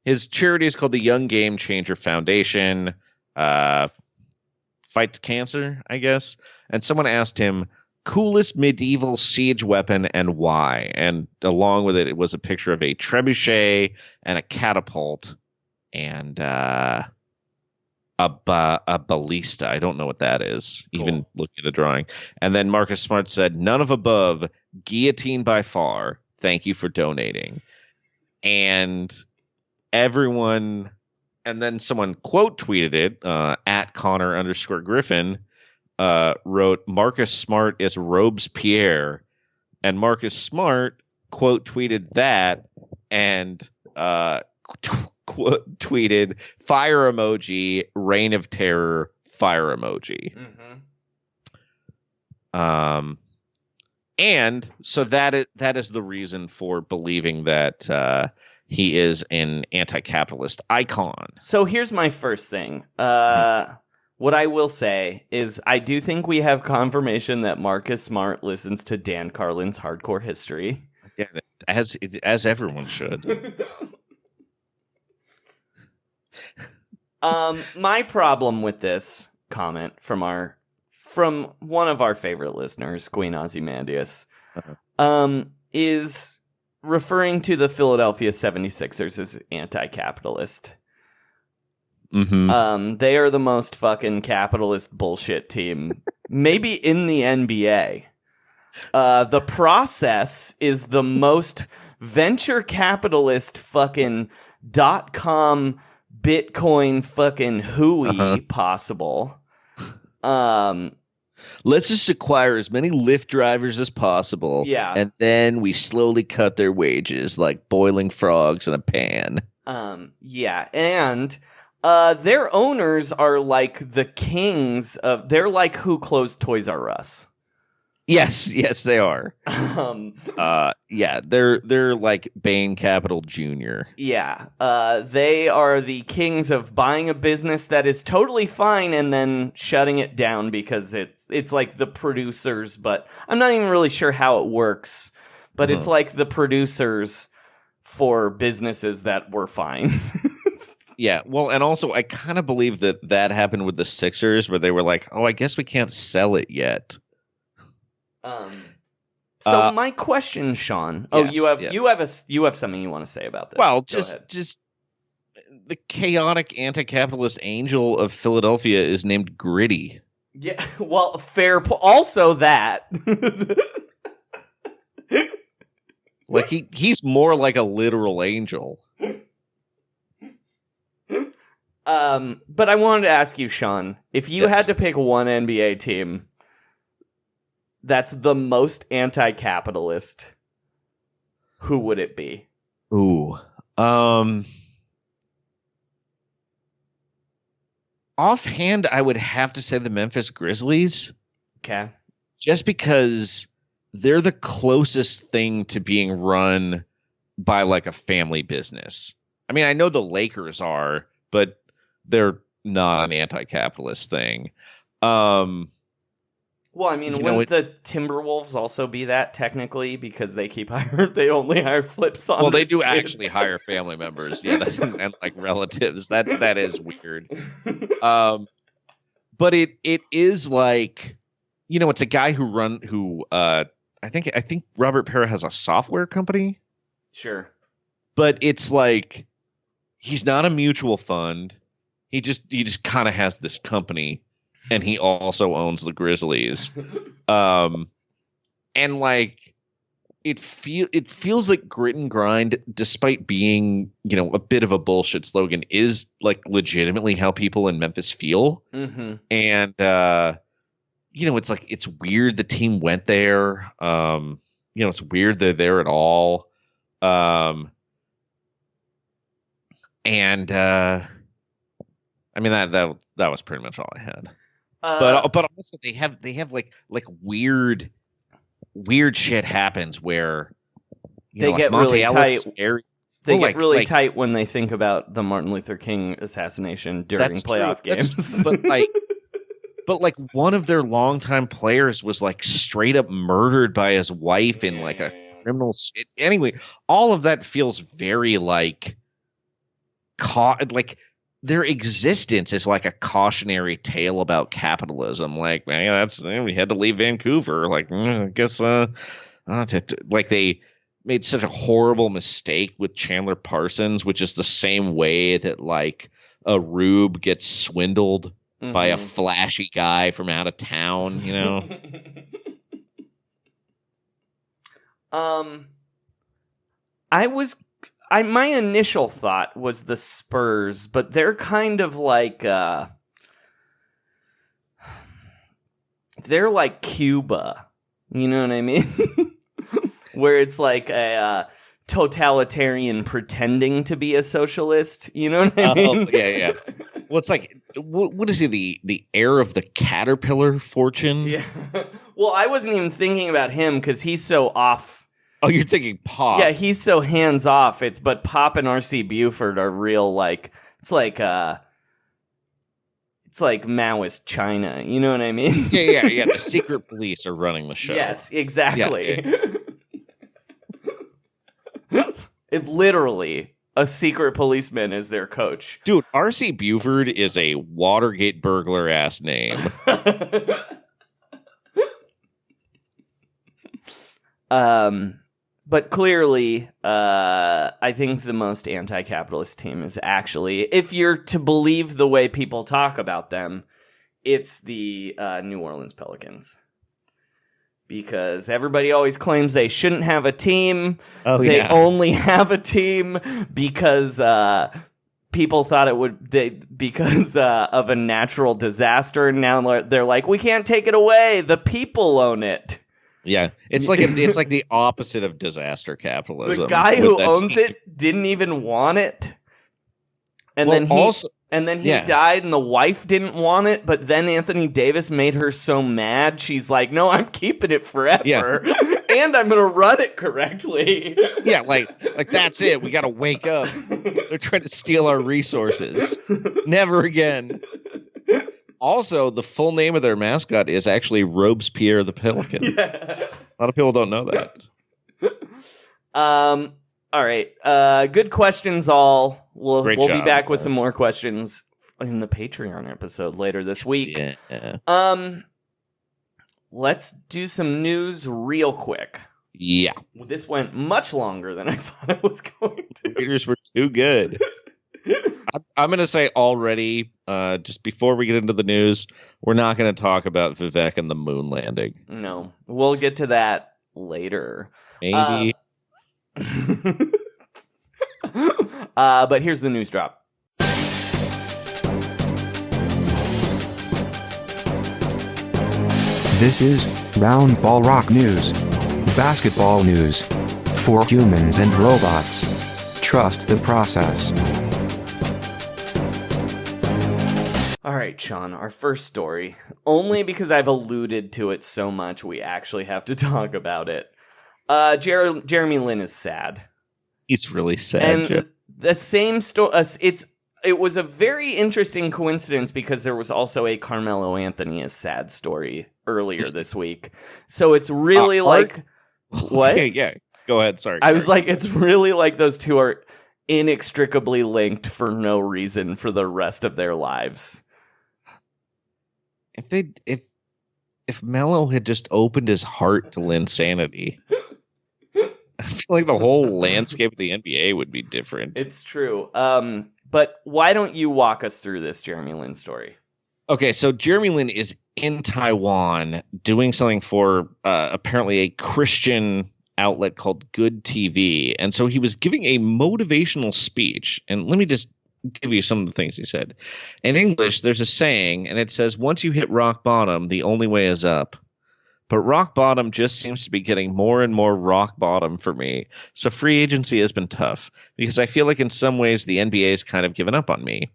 his charity is called the Young Game Changer Foundation, fights cancer, I guess. And someone asked him, coolest medieval siege weapon and why? And along with it was a picture of a trebuchet and a catapult and a ballista. I don't know what that is, Cool. even looking at the drawing. And then Marcus Smart said, none of above, guillotine by far. Thank you for donating. And everyone, and then someone quote tweeted it, at Connor_Griffin, wrote, Marcus Smart is Robespierre. And Marcus Smart quote tweeted that and tweeted fire emoji, reign of terror, fire emoji. And so that is the reason for believing that he is an anti-capitalist icon. So here's my first thing. What I will say is I do think we have confirmation that Marcus Smart listens to Dan Carlin's Hardcore History. Yeah, as everyone should. My problem with this comment from one of our favorite listeners, Queen Ozymandias, is referring to the Philadelphia 76ers as anti-capitalist. They are the most fucking capitalist bullshit team, maybe in the NBA. The process is the most venture capitalist fucking .com Bitcoin fucking hooey possible. Let's just acquire as many Lyft drivers as possible. Yeah. And then we slowly cut their wages like boiling frogs in a pan. Yeah. And their owners are like the kings of, they're like who closed Toys R Us. Yes, they are. Yeah, they're like Bain Capital Jr. Yeah, they are the kings of buying a business that is totally fine and then shutting it down because it's like the producers, but I'm not even really sure how it works. But it's like the producers for businesses that were fine. Yeah, well, and also I kind of believe that happened with the Sixers, where they were like, "Oh, I guess we can't sell it yet." So my question, Sean. Yes, you have something you want to say about this? Well, Go ahead. just the chaotic anti-capitalist angel of Philadelphia is named Gritty. Yeah, well, fair. Also, that. Like he's more like a literal angel. But I wanted to ask you, Sean, if you Yes. had to pick one NBA team that's the most anti-capitalist, who would it be? Ooh. Offhand, I would have to say the Memphis Grizzlies. Okay. Just because they're the closest thing to being run by like a family business. I mean, I know the Lakers are, but they're not an anti-capitalist thing. Well, I mean, wouldn't the Timberwolves also be that technically, because they they only hire flips on? Well, they do actually hire family members, yeah, and like relatives. That is weird. But it is like, it's a guy who I think Robert Parra has a software company. Sure. But it's like he's not a mutual fund. He just kind of has this company. And he also owns the Grizzlies. And like it feels like Grit and Grind, despite being, a bit of a bullshit slogan, is like legitimately how people in Memphis feel. Mm-hmm. And it's like, it's weird the team went there. It's weird they're there at all. I mean, that was pretty much all I had. But also they have like weird shit happens where they get really tight. They get really tight when they think about the Martin Luther King assassination during playoff games. But one of their longtime players was like straight up murdered by his wife in like a criminal. Anyway, all of that feels very like their existence is like a cautionary tale about capitalism. Like, man, we had to leave Vancouver. Like, I guess, like they made such a horrible mistake with Chandler Parsons, which is the same way that like a rube gets swindled by a flashy guy from out of town, My initial thought was the Spurs, but they're kind of like they're like Cuba, you know what I mean? Where it's like a totalitarian pretending to be a socialist, you know what I mean? Yeah. Well, it's like, what is he, the heir of the Caterpillar fortune? Yeah. Well, I wasn't even thinking about him because he's so off. Oh, you're thinking Pop. Yeah, he's so hands off. But Pop and R.C. Buford are real, like, it's like Maoist China. You know what I mean? Yeah. The secret police are running the show. Yes, exactly. Yeah. It literally, a secret policeman is their coach. Dude, R.C. Buford is a Watergate burglar ass name. But clearly, I think the most anti-capitalist team is actually, if you're to believe the way people talk about them, it's the New Orleans Pelicans. Because everybody always claims they shouldn't have a team. They only have a team because people thought it would because of a natural disaster. Now they're like, we can't take it away. The people own it. Yeah, it's like the opposite of disaster capitalism. The guy who owns it didn't even want it, and then he died, and the wife didn't want it. But then Anthony Davis made her so mad, she's like, "No, I'm keeping it forever, and I'm gonna run it correctly." Yeah, like that's it. We got to wake up. They're trying to steal our resources. Never again. Also, the full name of their mascot is actually Robespierre the Pelican. Yeah. A lot of people don't know that. All right. Good questions, all. We'll be back with some more questions in the Patreon episode later this week. Yeah. Let's do some news real quick. Yeah. This went much longer than I thought it was going to. Readers were too good. I'm going to say already, just before we get into the news, we're not going to talk about Vivek and the moon landing. No, we'll get to that later. Maybe. But here's the news drop. This is Round Ball Rock News. Basketball news. For humans and robots. Trust the process. All right, Sean, our first story. Only because I've alluded to it so much, we actually have to talk about it. Jeremy Lin is sad. He's really sad. And the same story. It was a very interesting coincidence because there was also a Carmelo Anthony is sad story earlier this week. So it's really like what? Okay, yeah. Go ahead. Sorry. I was like, it's really like those two are inextricably linked for no reason for the rest of their lives. If Melo had just opened his heart to Linsanity, I feel like the whole landscape of the NBA would be different. It's true. But why don't you walk us through this Jeremy Lin story? Okay, so Jeremy Lin is in Taiwan doing something for apparently a Christian outlet called Good TV. And so he was giving a motivational speech. And let me just give you some of the things he said. In English, there's a saying, and it says, once you hit rock bottom, the only way is up. But rock bottom just seems to be getting more and more rock bottom for me. So free agency has been tough because I feel like in some ways the NBA has kind of given up on me.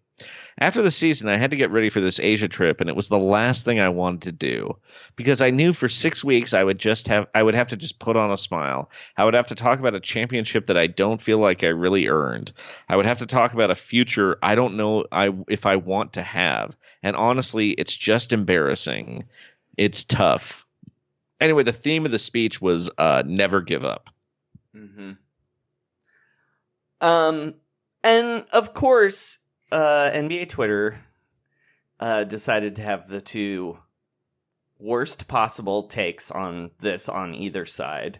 After the season, I had to get ready for this Asia trip, and it was the last thing I wanted to do because I knew for 6 weeks I would have to just put on a smile. I would have to talk about a championship that I don't feel like I really earned. I would have to talk about a future I don't know if I want to have. And honestly, it's just embarrassing. It's tough. Anyway, the theme of the speech was never give up. Mm-hmm. And of course, NBA Twitter decided to have the two worst possible takes on this on either side,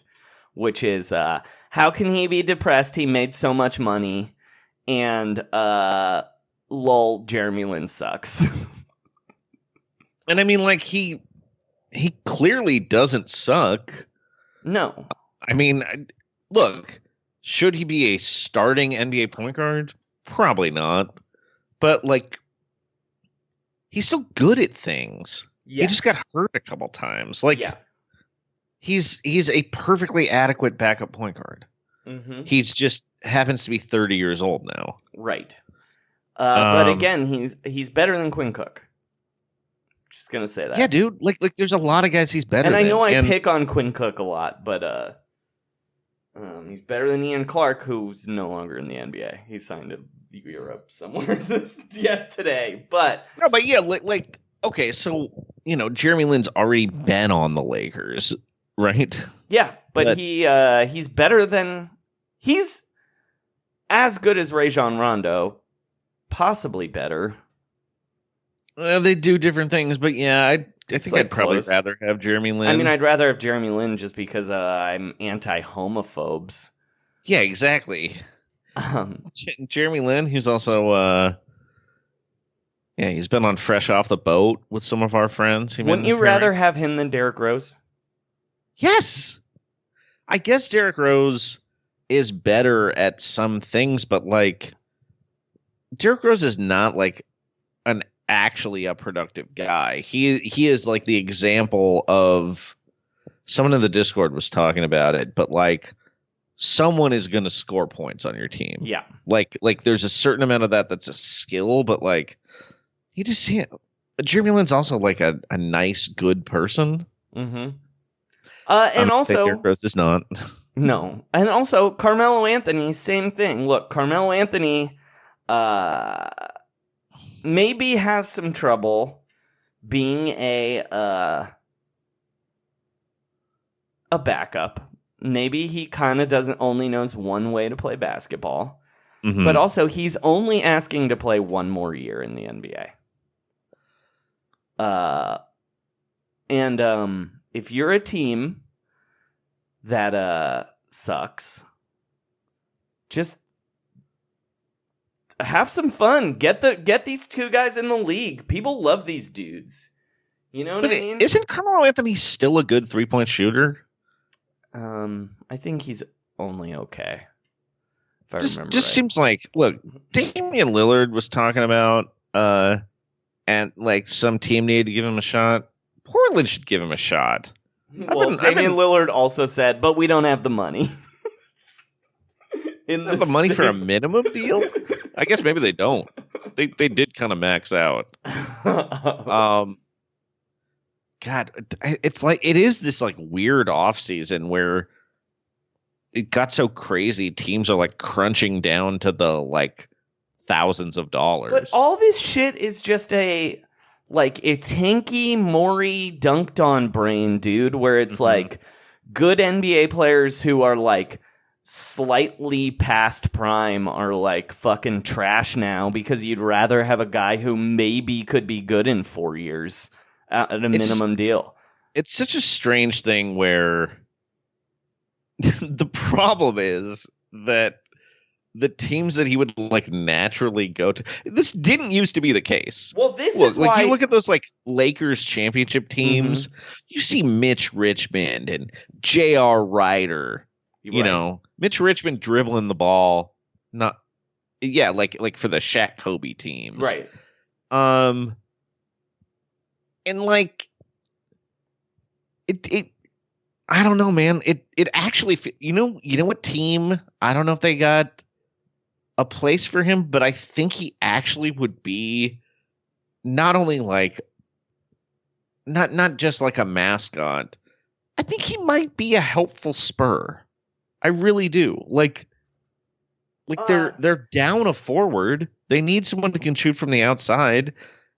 which is how can he be depressed? He made so much money, and lol, Jeremy Lin sucks. And I mean, like he clearly doesn't suck. No. I mean, look, should he be a starting NBA point guard? Probably not. But, like, he's still good at things. Yes. He just got hurt a couple times. Like, yeah. he's a perfectly adequate backup point guard. Mm-hmm. He just happens to be 30 years old now. Right. But again, he's better than Quinn Cook. Just gonna say that. Yeah, dude. Like there's a lot of guys he's better and than. I know I pick on Quinn Cook a lot, but he's better than Ian Clark, who's no longer in the NBA. He signed to Europe somewhere today. But no, but yeah, like okay, so Jeremy Lin's already been on the Lakers, right? Yeah, but he's better than he's as good as Rajon Rondo, possibly better. They do different things, but yeah, I think like I'd probably close. rather have Jeremy Lin. I mean, I'd rather have Jeremy Lin just because I'm anti-homophobes. Yeah, exactly. Jeremy Lin, who's also, he's been on Fresh Off the Boat with some of our friends. Wouldn't you rather have him than Derrick Rose? Yes. I guess Derrick Rose is better at some things, but like, Derrick Rose is not like an actually a productive guy. He is like the example of someone in the Discord was talking about it, but like someone is going to score points on your team. Yeah. Like there's a certain amount of that's a skill, but like Jeremy Lin's also like a nice, good person. Mm-hmm. And also Derrick Rose is not. No. And also Carmelo Anthony, same thing. Look, Carmelo Anthony maybe has some trouble being a backup. Maybe he kind of only knows one way to play basketball. Mm-hmm. But also, he's only asking to play one more year in the NBA. And if you're a team that sucks, just have some fun. Get these two guys in the league. People love these dudes. You know what I mean? Isn't Carmelo Anthony still a good 3-point shooter? I think he's only okay. If I remember just right. seems like, look, Damian Lillard was talking about and like some team needed to give him a shot. Portland should give him a shot. Well, Damian Lillard also said, but we don't have the money. The money for a minimum deal? I guess maybe they don't. They did kind of max out. God, it's like it is this like weird offseason where it got so crazy. Teams are like crunching down to the like thousands of dollars. But all this shit is just it's Hanky Maury dunked on brain, dude, where it's like good NBA players who are like slightly past prime are like fucking trash now because you'd rather have a guy who maybe could be good in 4 years at a minimum deal. It's such a strange thing where the problem is that the teams that he would like naturally go to, this didn't used to be the case. Well, this is like why you look at those like Lakers championship teams, you see Mitch Richmond and J.R. Ryder. You know, Mitch Richmond dribbling the ball, like for the Shaq Kobe teams, right? And like it, I don't know, man. It actually, you know what team? I don't know if they got a place for him, but I think he actually would be not only like not just like a mascot. I think he might be a helpful Spur. I really do. Like they're down a forward. They need someone who can shoot from the outside.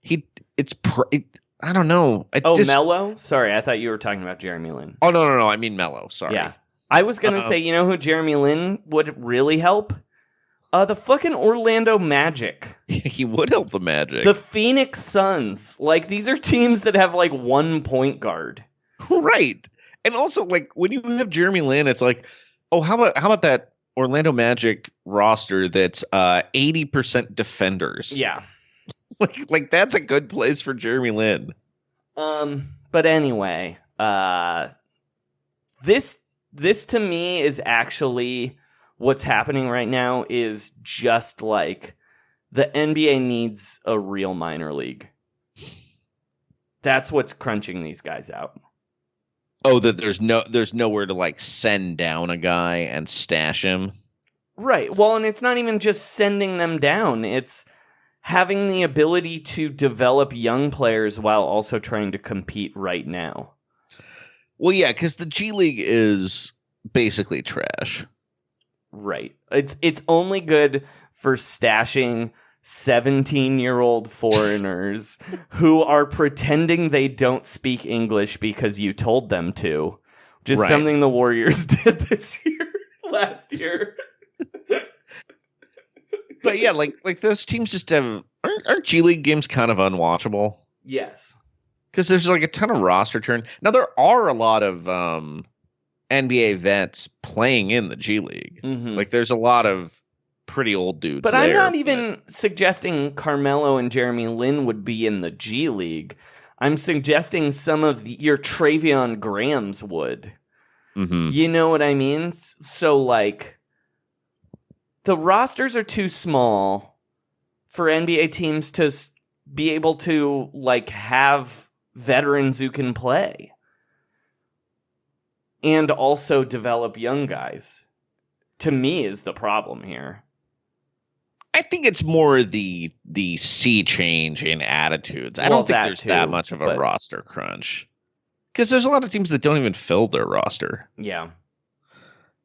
I don't know. Melo? Sorry, I thought you were talking about Jeremy Lin. Oh no. I mean Melo. Sorry. Yeah, I was gonna say, you know who Jeremy Lin would really help? The fucking Orlando Magic. He would help the Magic. The Phoenix Suns. Like these are teams that have like one point guard. Right, and also like when you have Jeremy Lin, it's like. Oh, how about that Orlando Magic roster that's 80% defenders? Yeah. like that's a good place for Jeremy Lin. But anyway, this to me is actually what's happening right now is just like the NBA needs a real minor league. That's what's crunching these guys out. Oh, that there's nowhere to like send down a guy and stash him. Right. Well, and it's not even just sending them down. It's having the ability to develop young players while also trying to compete right now. Well, yeah, because the G League is basically trash. Right. It's only good for stashing 17-year-old foreigners who are pretending they don't speak English because you told them to, which is something the Warriors did last year. But yeah, like those teams just have aren't G League games kind of unwatchable? Yes, because there's like a ton of roster turn. Now there are a lot of NBA vets playing in the G League. Like there's a lot of pretty old dudes. But I'm not even suggesting Carmelo and Jeremy Lin would be in the G League. I'm suggesting some of your Travion Grahams would. You know what I mean? So like the rosters are too small for NBA teams to be able to like have veterans who can play and also develop young guys. To me is the problem here. I think it's more the sea change in attitudes. I don't think there's that much of a roster crunch. Because there's a lot of teams that don't even fill their roster. Yeah.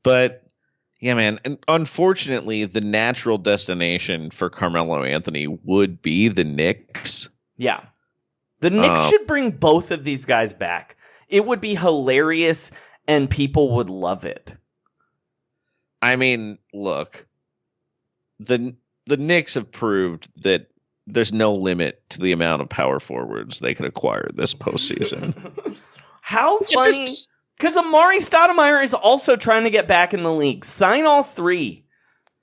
But, yeah, man, and unfortunately, the natural destination for Carmelo Anthony would be the Knicks. Yeah. The Knicks should bring both of these guys back. It would be hilarious, and people would love it. I mean, look, the Knicks have proved that there's no limit to the amount of power forwards they could acquire this postseason. How funny! Because Amari Stoudemire is also trying to get back in the league. Sign all three.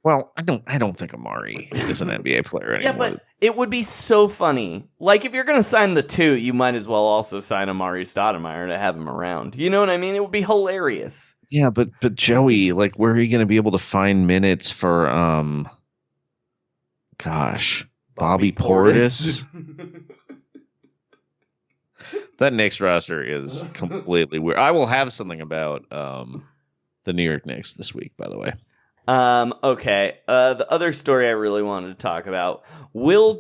Well, I don't think Amari is an NBA player anymore. Yeah, but it would be so funny. Like, if you're going to sign the two, you might as well also sign Amari Stoudemire to have him around. You know what I mean? It would be hilarious. Yeah, but Joey, like, where are you going to be able to find minutes for, Bobby Portis? That Knicks roster is completely weird. I will have something about the New York Knicks this week, by the way. Okay. The other story I really wanted to talk about. We'll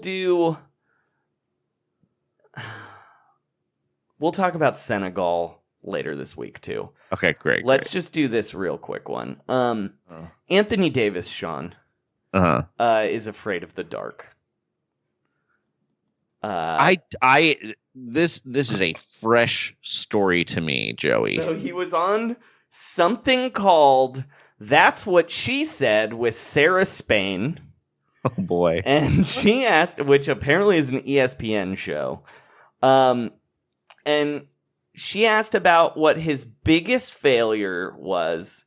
talk about Senegal later this week too. Okay, great. Let's just do this real quick one. Anthony Davis, Sean, is afraid of the dark. This is a fresh story to me, Joey. So he was on something called That's What She Said with Sarah Spain. Oh boy. And she asked, which apparently is an ESPN show. And she asked about what his biggest failure was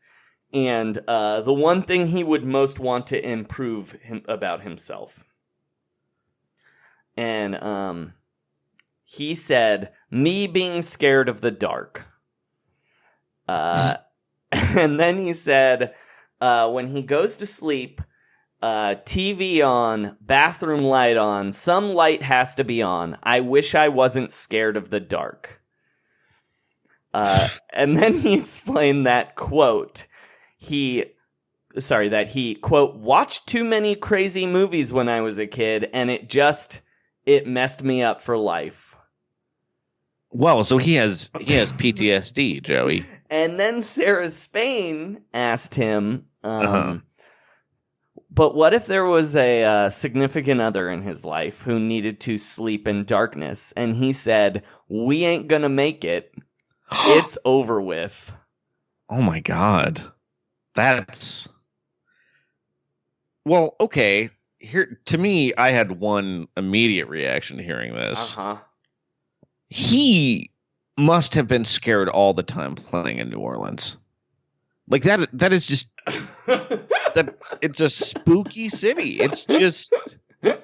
and the one thing he would most want to improve about himself. And he said, me being scared of the dark. And then he said, when he goes to sleep, TV on, bathroom light on, some light has to be on. I wish I wasn't scared of the dark. And then he explained that, quote, that he, quote, watched too many crazy movies when I was a kid, and it messed me up for life. Well, so he has PTSD, Joey. And then Sarah Spain asked him, but what if there was a significant other in his life who needed to sleep in darkness? And he said, we ain't gonna make it. It's over with. Oh my God. Well, okay. Here, to me, I had one immediate reaction to hearing this. He must have been scared all the time playing in New Orleans. Like that is just it's a spooky city. It's just a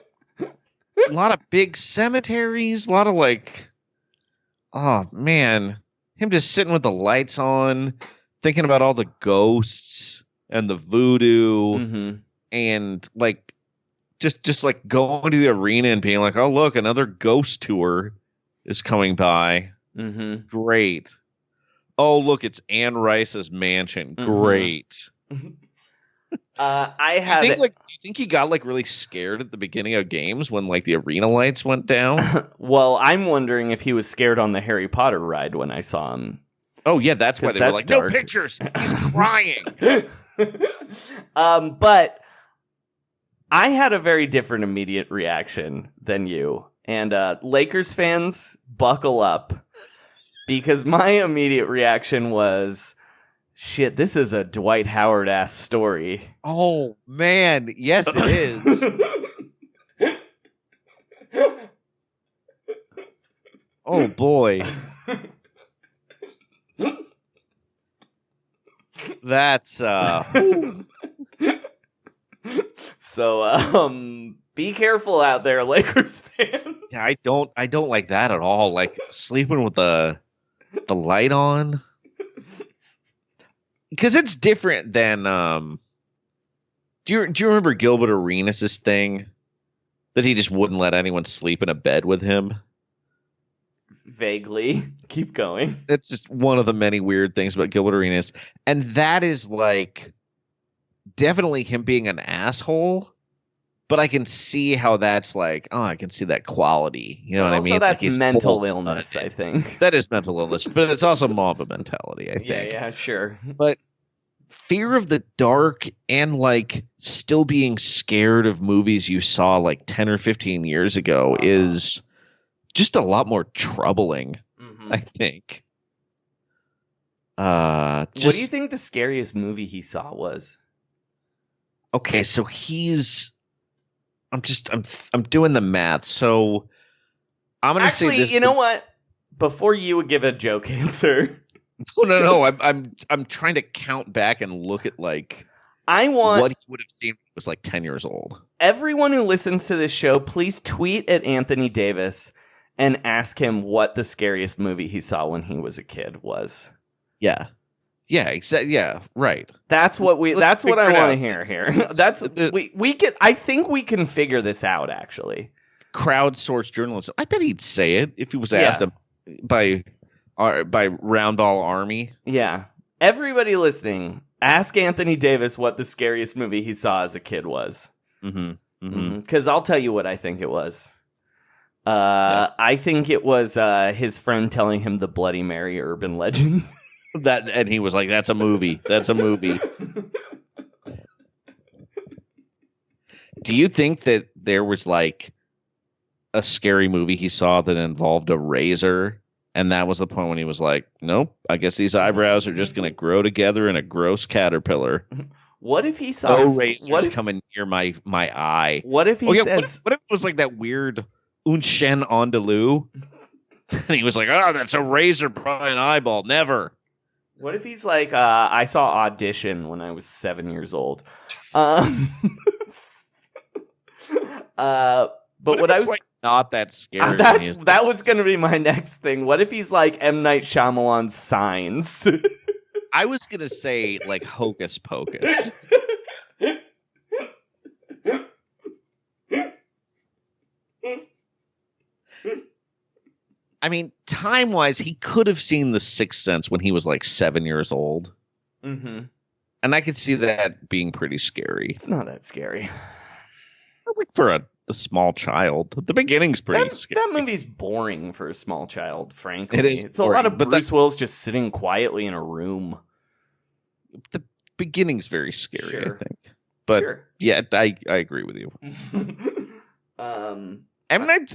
lot of big cemeteries, a lot of oh man, him just sitting with the lights on, thinking about all the ghosts and the voodoo and just going to the arena and being like, oh look, another ghost tour is coming by. Great. Oh, look, it's Anne Rice's mansion. Great. Do you think he got really scared at the beginning of games when the arena lights went down? Well, I'm wondering if he was scared on the Harry Potter ride when I saw him. Oh yeah, that's why they were like, dark. No pictures. He's crying. But I had a very different immediate reaction than you. And Lakers fans, buckle up. Because my immediate reaction was, shit, this is a Dwight Howard-ass story. Oh, man. Yes, it is. Oh, boy. That's, So, be careful out there, Lakers fans. Yeah, I don't like that at all. Sleeping with the light on, because it's different than do you remember Gilbert Arenas' thing that he just wouldn't let anyone sleep in a bed with him? Vaguely. Keep going. It's just one of the many weird things about Gilbert Arenas, and that is definitely him being an asshole. But I can see how that's I can see that quality. You know what I mean? Also, that's mental illness, I think. That is mental illness, but it's also Mamba mentality, I think. Yeah, sure. But fear of the dark and still being scared of movies you saw 10 or 15 years ago is just a lot more troubling, I think. What do you think the scariest movie he saw was? Okay, so I'm doing the math. So I'm going to say this. You know what? Before you would give a joke answer. No. I'm trying to count back and look at what he would have seen when he was 10 years old. Everyone who listens to this show, please tweet at Anthony Davis and ask him what the scariest movie he saw when he was a kid was. Yeah. Yeah, exactly. Yeah, right. That's what I want to hear here. I think we can figure this out, actually. Crowdsourced journalism. I bet he'd say it if he was asked by Roundball Army. Yeah. Everybody listening, ask Anthony Davis what the scariest movie he saw as a kid was. Because I'll tell you what I think it was. I think it was his friend telling him the Bloody Mary urban legend. And he was like, "That's a movie. That's a movie." Do you think that there was like a scary movie he saw that involved a razor, and that was the point when he was like, "Nope, I guess these eyebrows are just going to grow together in a gross caterpillar." What if he saw no razor coming near my eye? What if he says? What if it was like that weird Un Shen Andalou? And he was like, "Oh, that's a razor by an eyeball. Never." What if he's like, I saw Audition when I was 7 years old. But what I was like not that scary. That was going to be my next thing. What if he's like M. Night Shyamalan's Signs? I was going to say like Hocus Pocus. I mean, time-wise, he could have seen The Sixth Sense when he was like 7 years old. Mm-hmm. And I could see that being pretty scary. It's not that scary. Like for a small child. The beginning's pretty scary. That movie's boring for a small child, frankly. It is. It's boring, a lot of Bruce Willis just sitting quietly in a room. The beginning's very scary, Sure. I think. But sure. Yeah, I agree with you. M.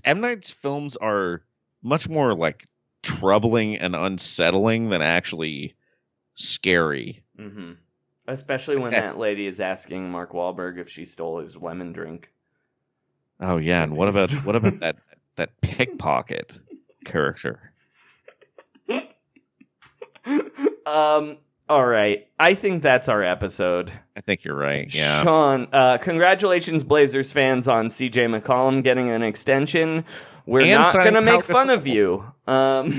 Night's films are much more like troubling and unsettling than actually scary. Mm-hmm. Especially when that lady is asking Mark Wahlberg if she stole his lemon drink. Oh yeah, and what about that pickpocket character? All right. I think that's our episode. I think you're right. Yeah. Sean, congratulations, Blazers fans, on CJ McCollum getting an extension. We're not going to make fun of you. Look,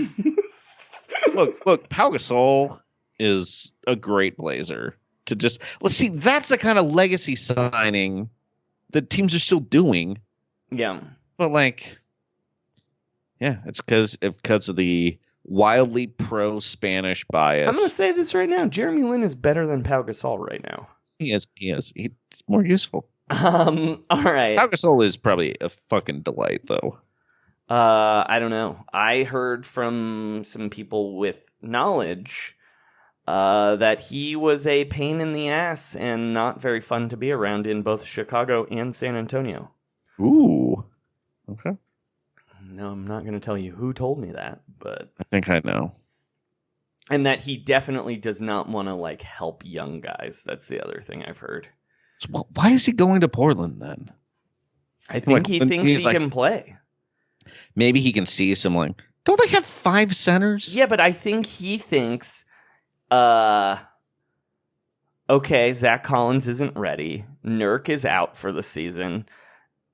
Pau Gasol is a great Blazer. Let's see, that's the kind of legacy signing that teams are still doing. Yeah. But it's because of the wildly pro-Spanish bias. I'm going to say this right now. Jeremy Lin is better than Pau Gasol right now. He is. He's more useful. All right. Pau Gasol is probably a fucking delight, though. I don't know. I heard from some people with knowledge that he was a pain in the ass and not very fun to be around in both Chicago and San Antonio. Ooh. Okay. No, I'm not going to tell you who told me that, but I think I know. And that he definitely does not want to help young guys. That's the other thing I've heard. So why is he going to Portland then? I think he thinks he can play. Maybe he can see some don't they have 5 centers? Yeah, but I think he thinks, okay, Zach Collins isn't ready. Nurk is out for the season.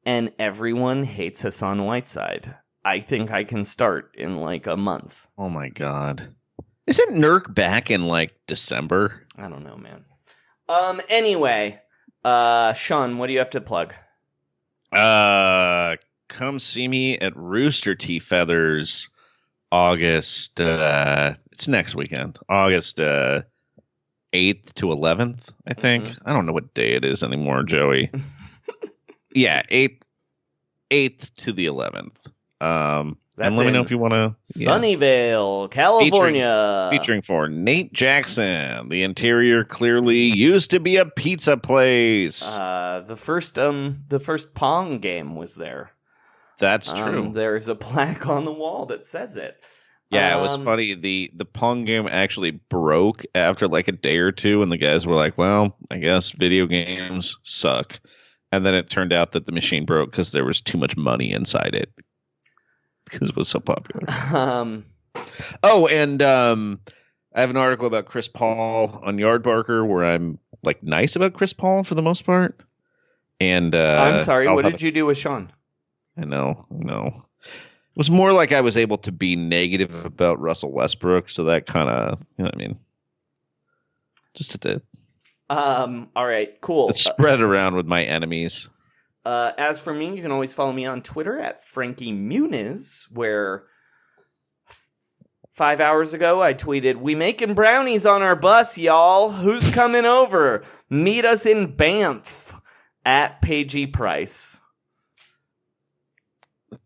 And everyone hates Hassan Whiteside. I think I can start in a month. Oh my God. Isn't Nurk back in December? I don't know, man. Anyway, Sean, what do you have to plug? Come see me at Rooster Tea Feathers August. It's next weekend. August 8th to 11th, I think. Mm-hmm. I don't know what day it is anymore, Joey. Yeah, 8th to the 11th. And let me know if you want to. Sunnyvale, California. Featuring for Nate Jackson. The interior clearly used to be a pizza place. The first Pong game was there. That's true. There's a plaque on the wall that says it. Yeah, it was funny. The Pong game actually broke after a day or two, and the guys were like, well, I guess video games suck. And then it turned out that the machine broke because there was too much money inside it. Because it was so popular. I have an article about Chris Paul on Yardbarker where I'm nice about Chris Paul for the most part. And I'm sorry, what did you do with Sean? I know. It was more like I was able to be negative about Russell Westbrook, so that kind of, you know what I mean? Just a bit. All right, cool. It's spread around with my enemies. As for me, you can always follow me on Twitter at Frankie Muniz, where 5 hours ago, I tweeted, "We making brownies on our bus, y'all. Who's coming over? Meet us in Banff at Paigey Price."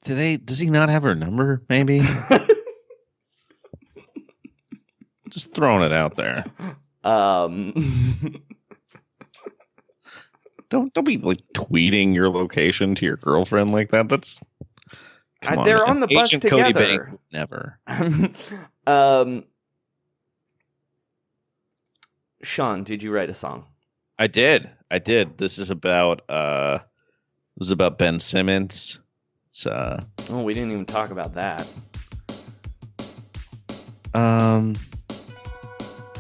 Does he not have her number, maybe? Just throwing it out there. Don't be like tweeting your location to your girlfriend like that. That's they're on the bus Agent together. Cody Banks, never. Sean, did you write a song? I did. This is about Ben Simmons. It's we didn't even talk about that.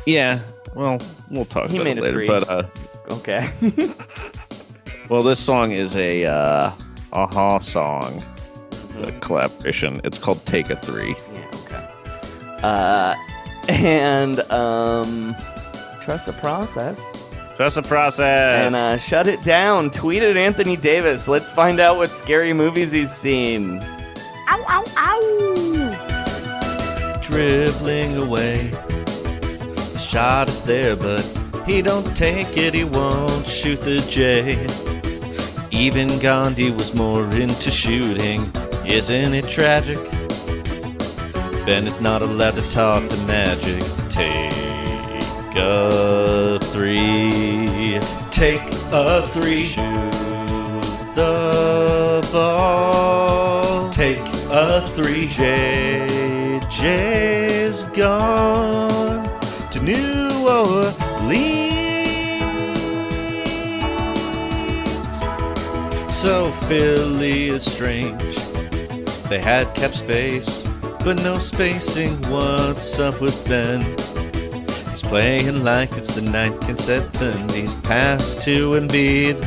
Yeah. Well, we'll talk about it later. But okay. well, this song is a Aha song, a collaboration. It's called "Take a 3." Yeah. Okay. And trust the process. Trust the process. And shut it down. Tweet at Anthony Davis. Let's find out what scary movies he's seen. Ow, ow, ow. Dribbling away. The shot is there, but he don't take it. He won't shoot the J. Even Gandhi was more into shooting. Isn't it tragic? Ben is not allowed to talk to magic. Take a 3. Take a 3. Shoot the ball. Take a 3. JJ's gone to New Orleans. So Philly is strange. They had kept space, but no spacing. What's up with Ben? He's playing like it's the 1970s. Pass to Embiid.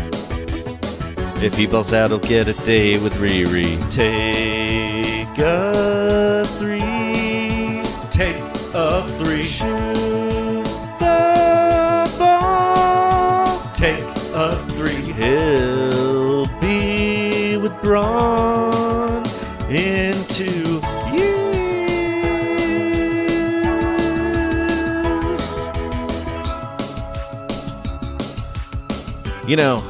If he balls out, he'll get a day with Riri. Take a 3. Take a 3. Shoot the ball. Take a 3. He'll be with Braun in 2 years. You know,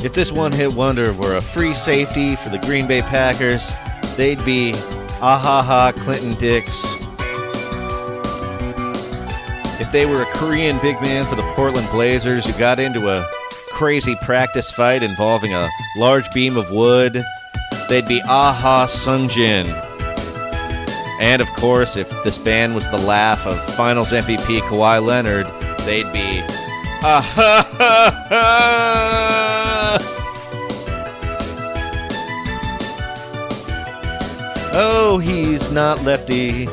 if this one-hit wonder were a free safety for the Green Bay Packers, they'd be Ahaha Clinton Dix. If they were a Korean big man for the Portland Blazers who got into a crazy practice fight involving a large beam of wood, they'd be Aha Sungjin. And of course, if this band was the laugh of Finals MVP Kawhi Leonard, they'd be Oh, he's not lefty.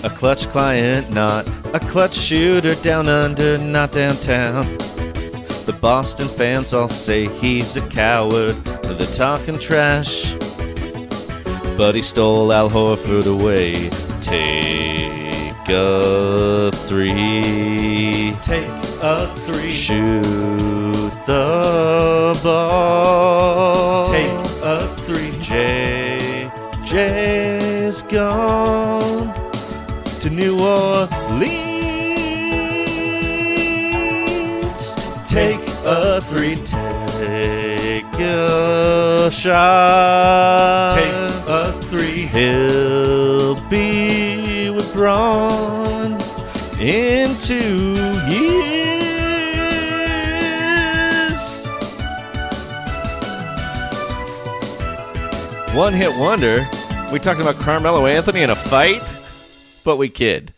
A clutch client, not a clutch shooter. Down under, not downtown. The Boston fans all say he's a coward. They're talking trash, but he stole Al Horford away. Take a 3. Take a 3. Shoot the ball. Take a 3. JJ's gone to New Orleans. Take a 3. Take a shot. Take a 3. He'll be with Braun in 2 years. One hit wonder. We talking about Carmelo Anthony in a fight? But we kid.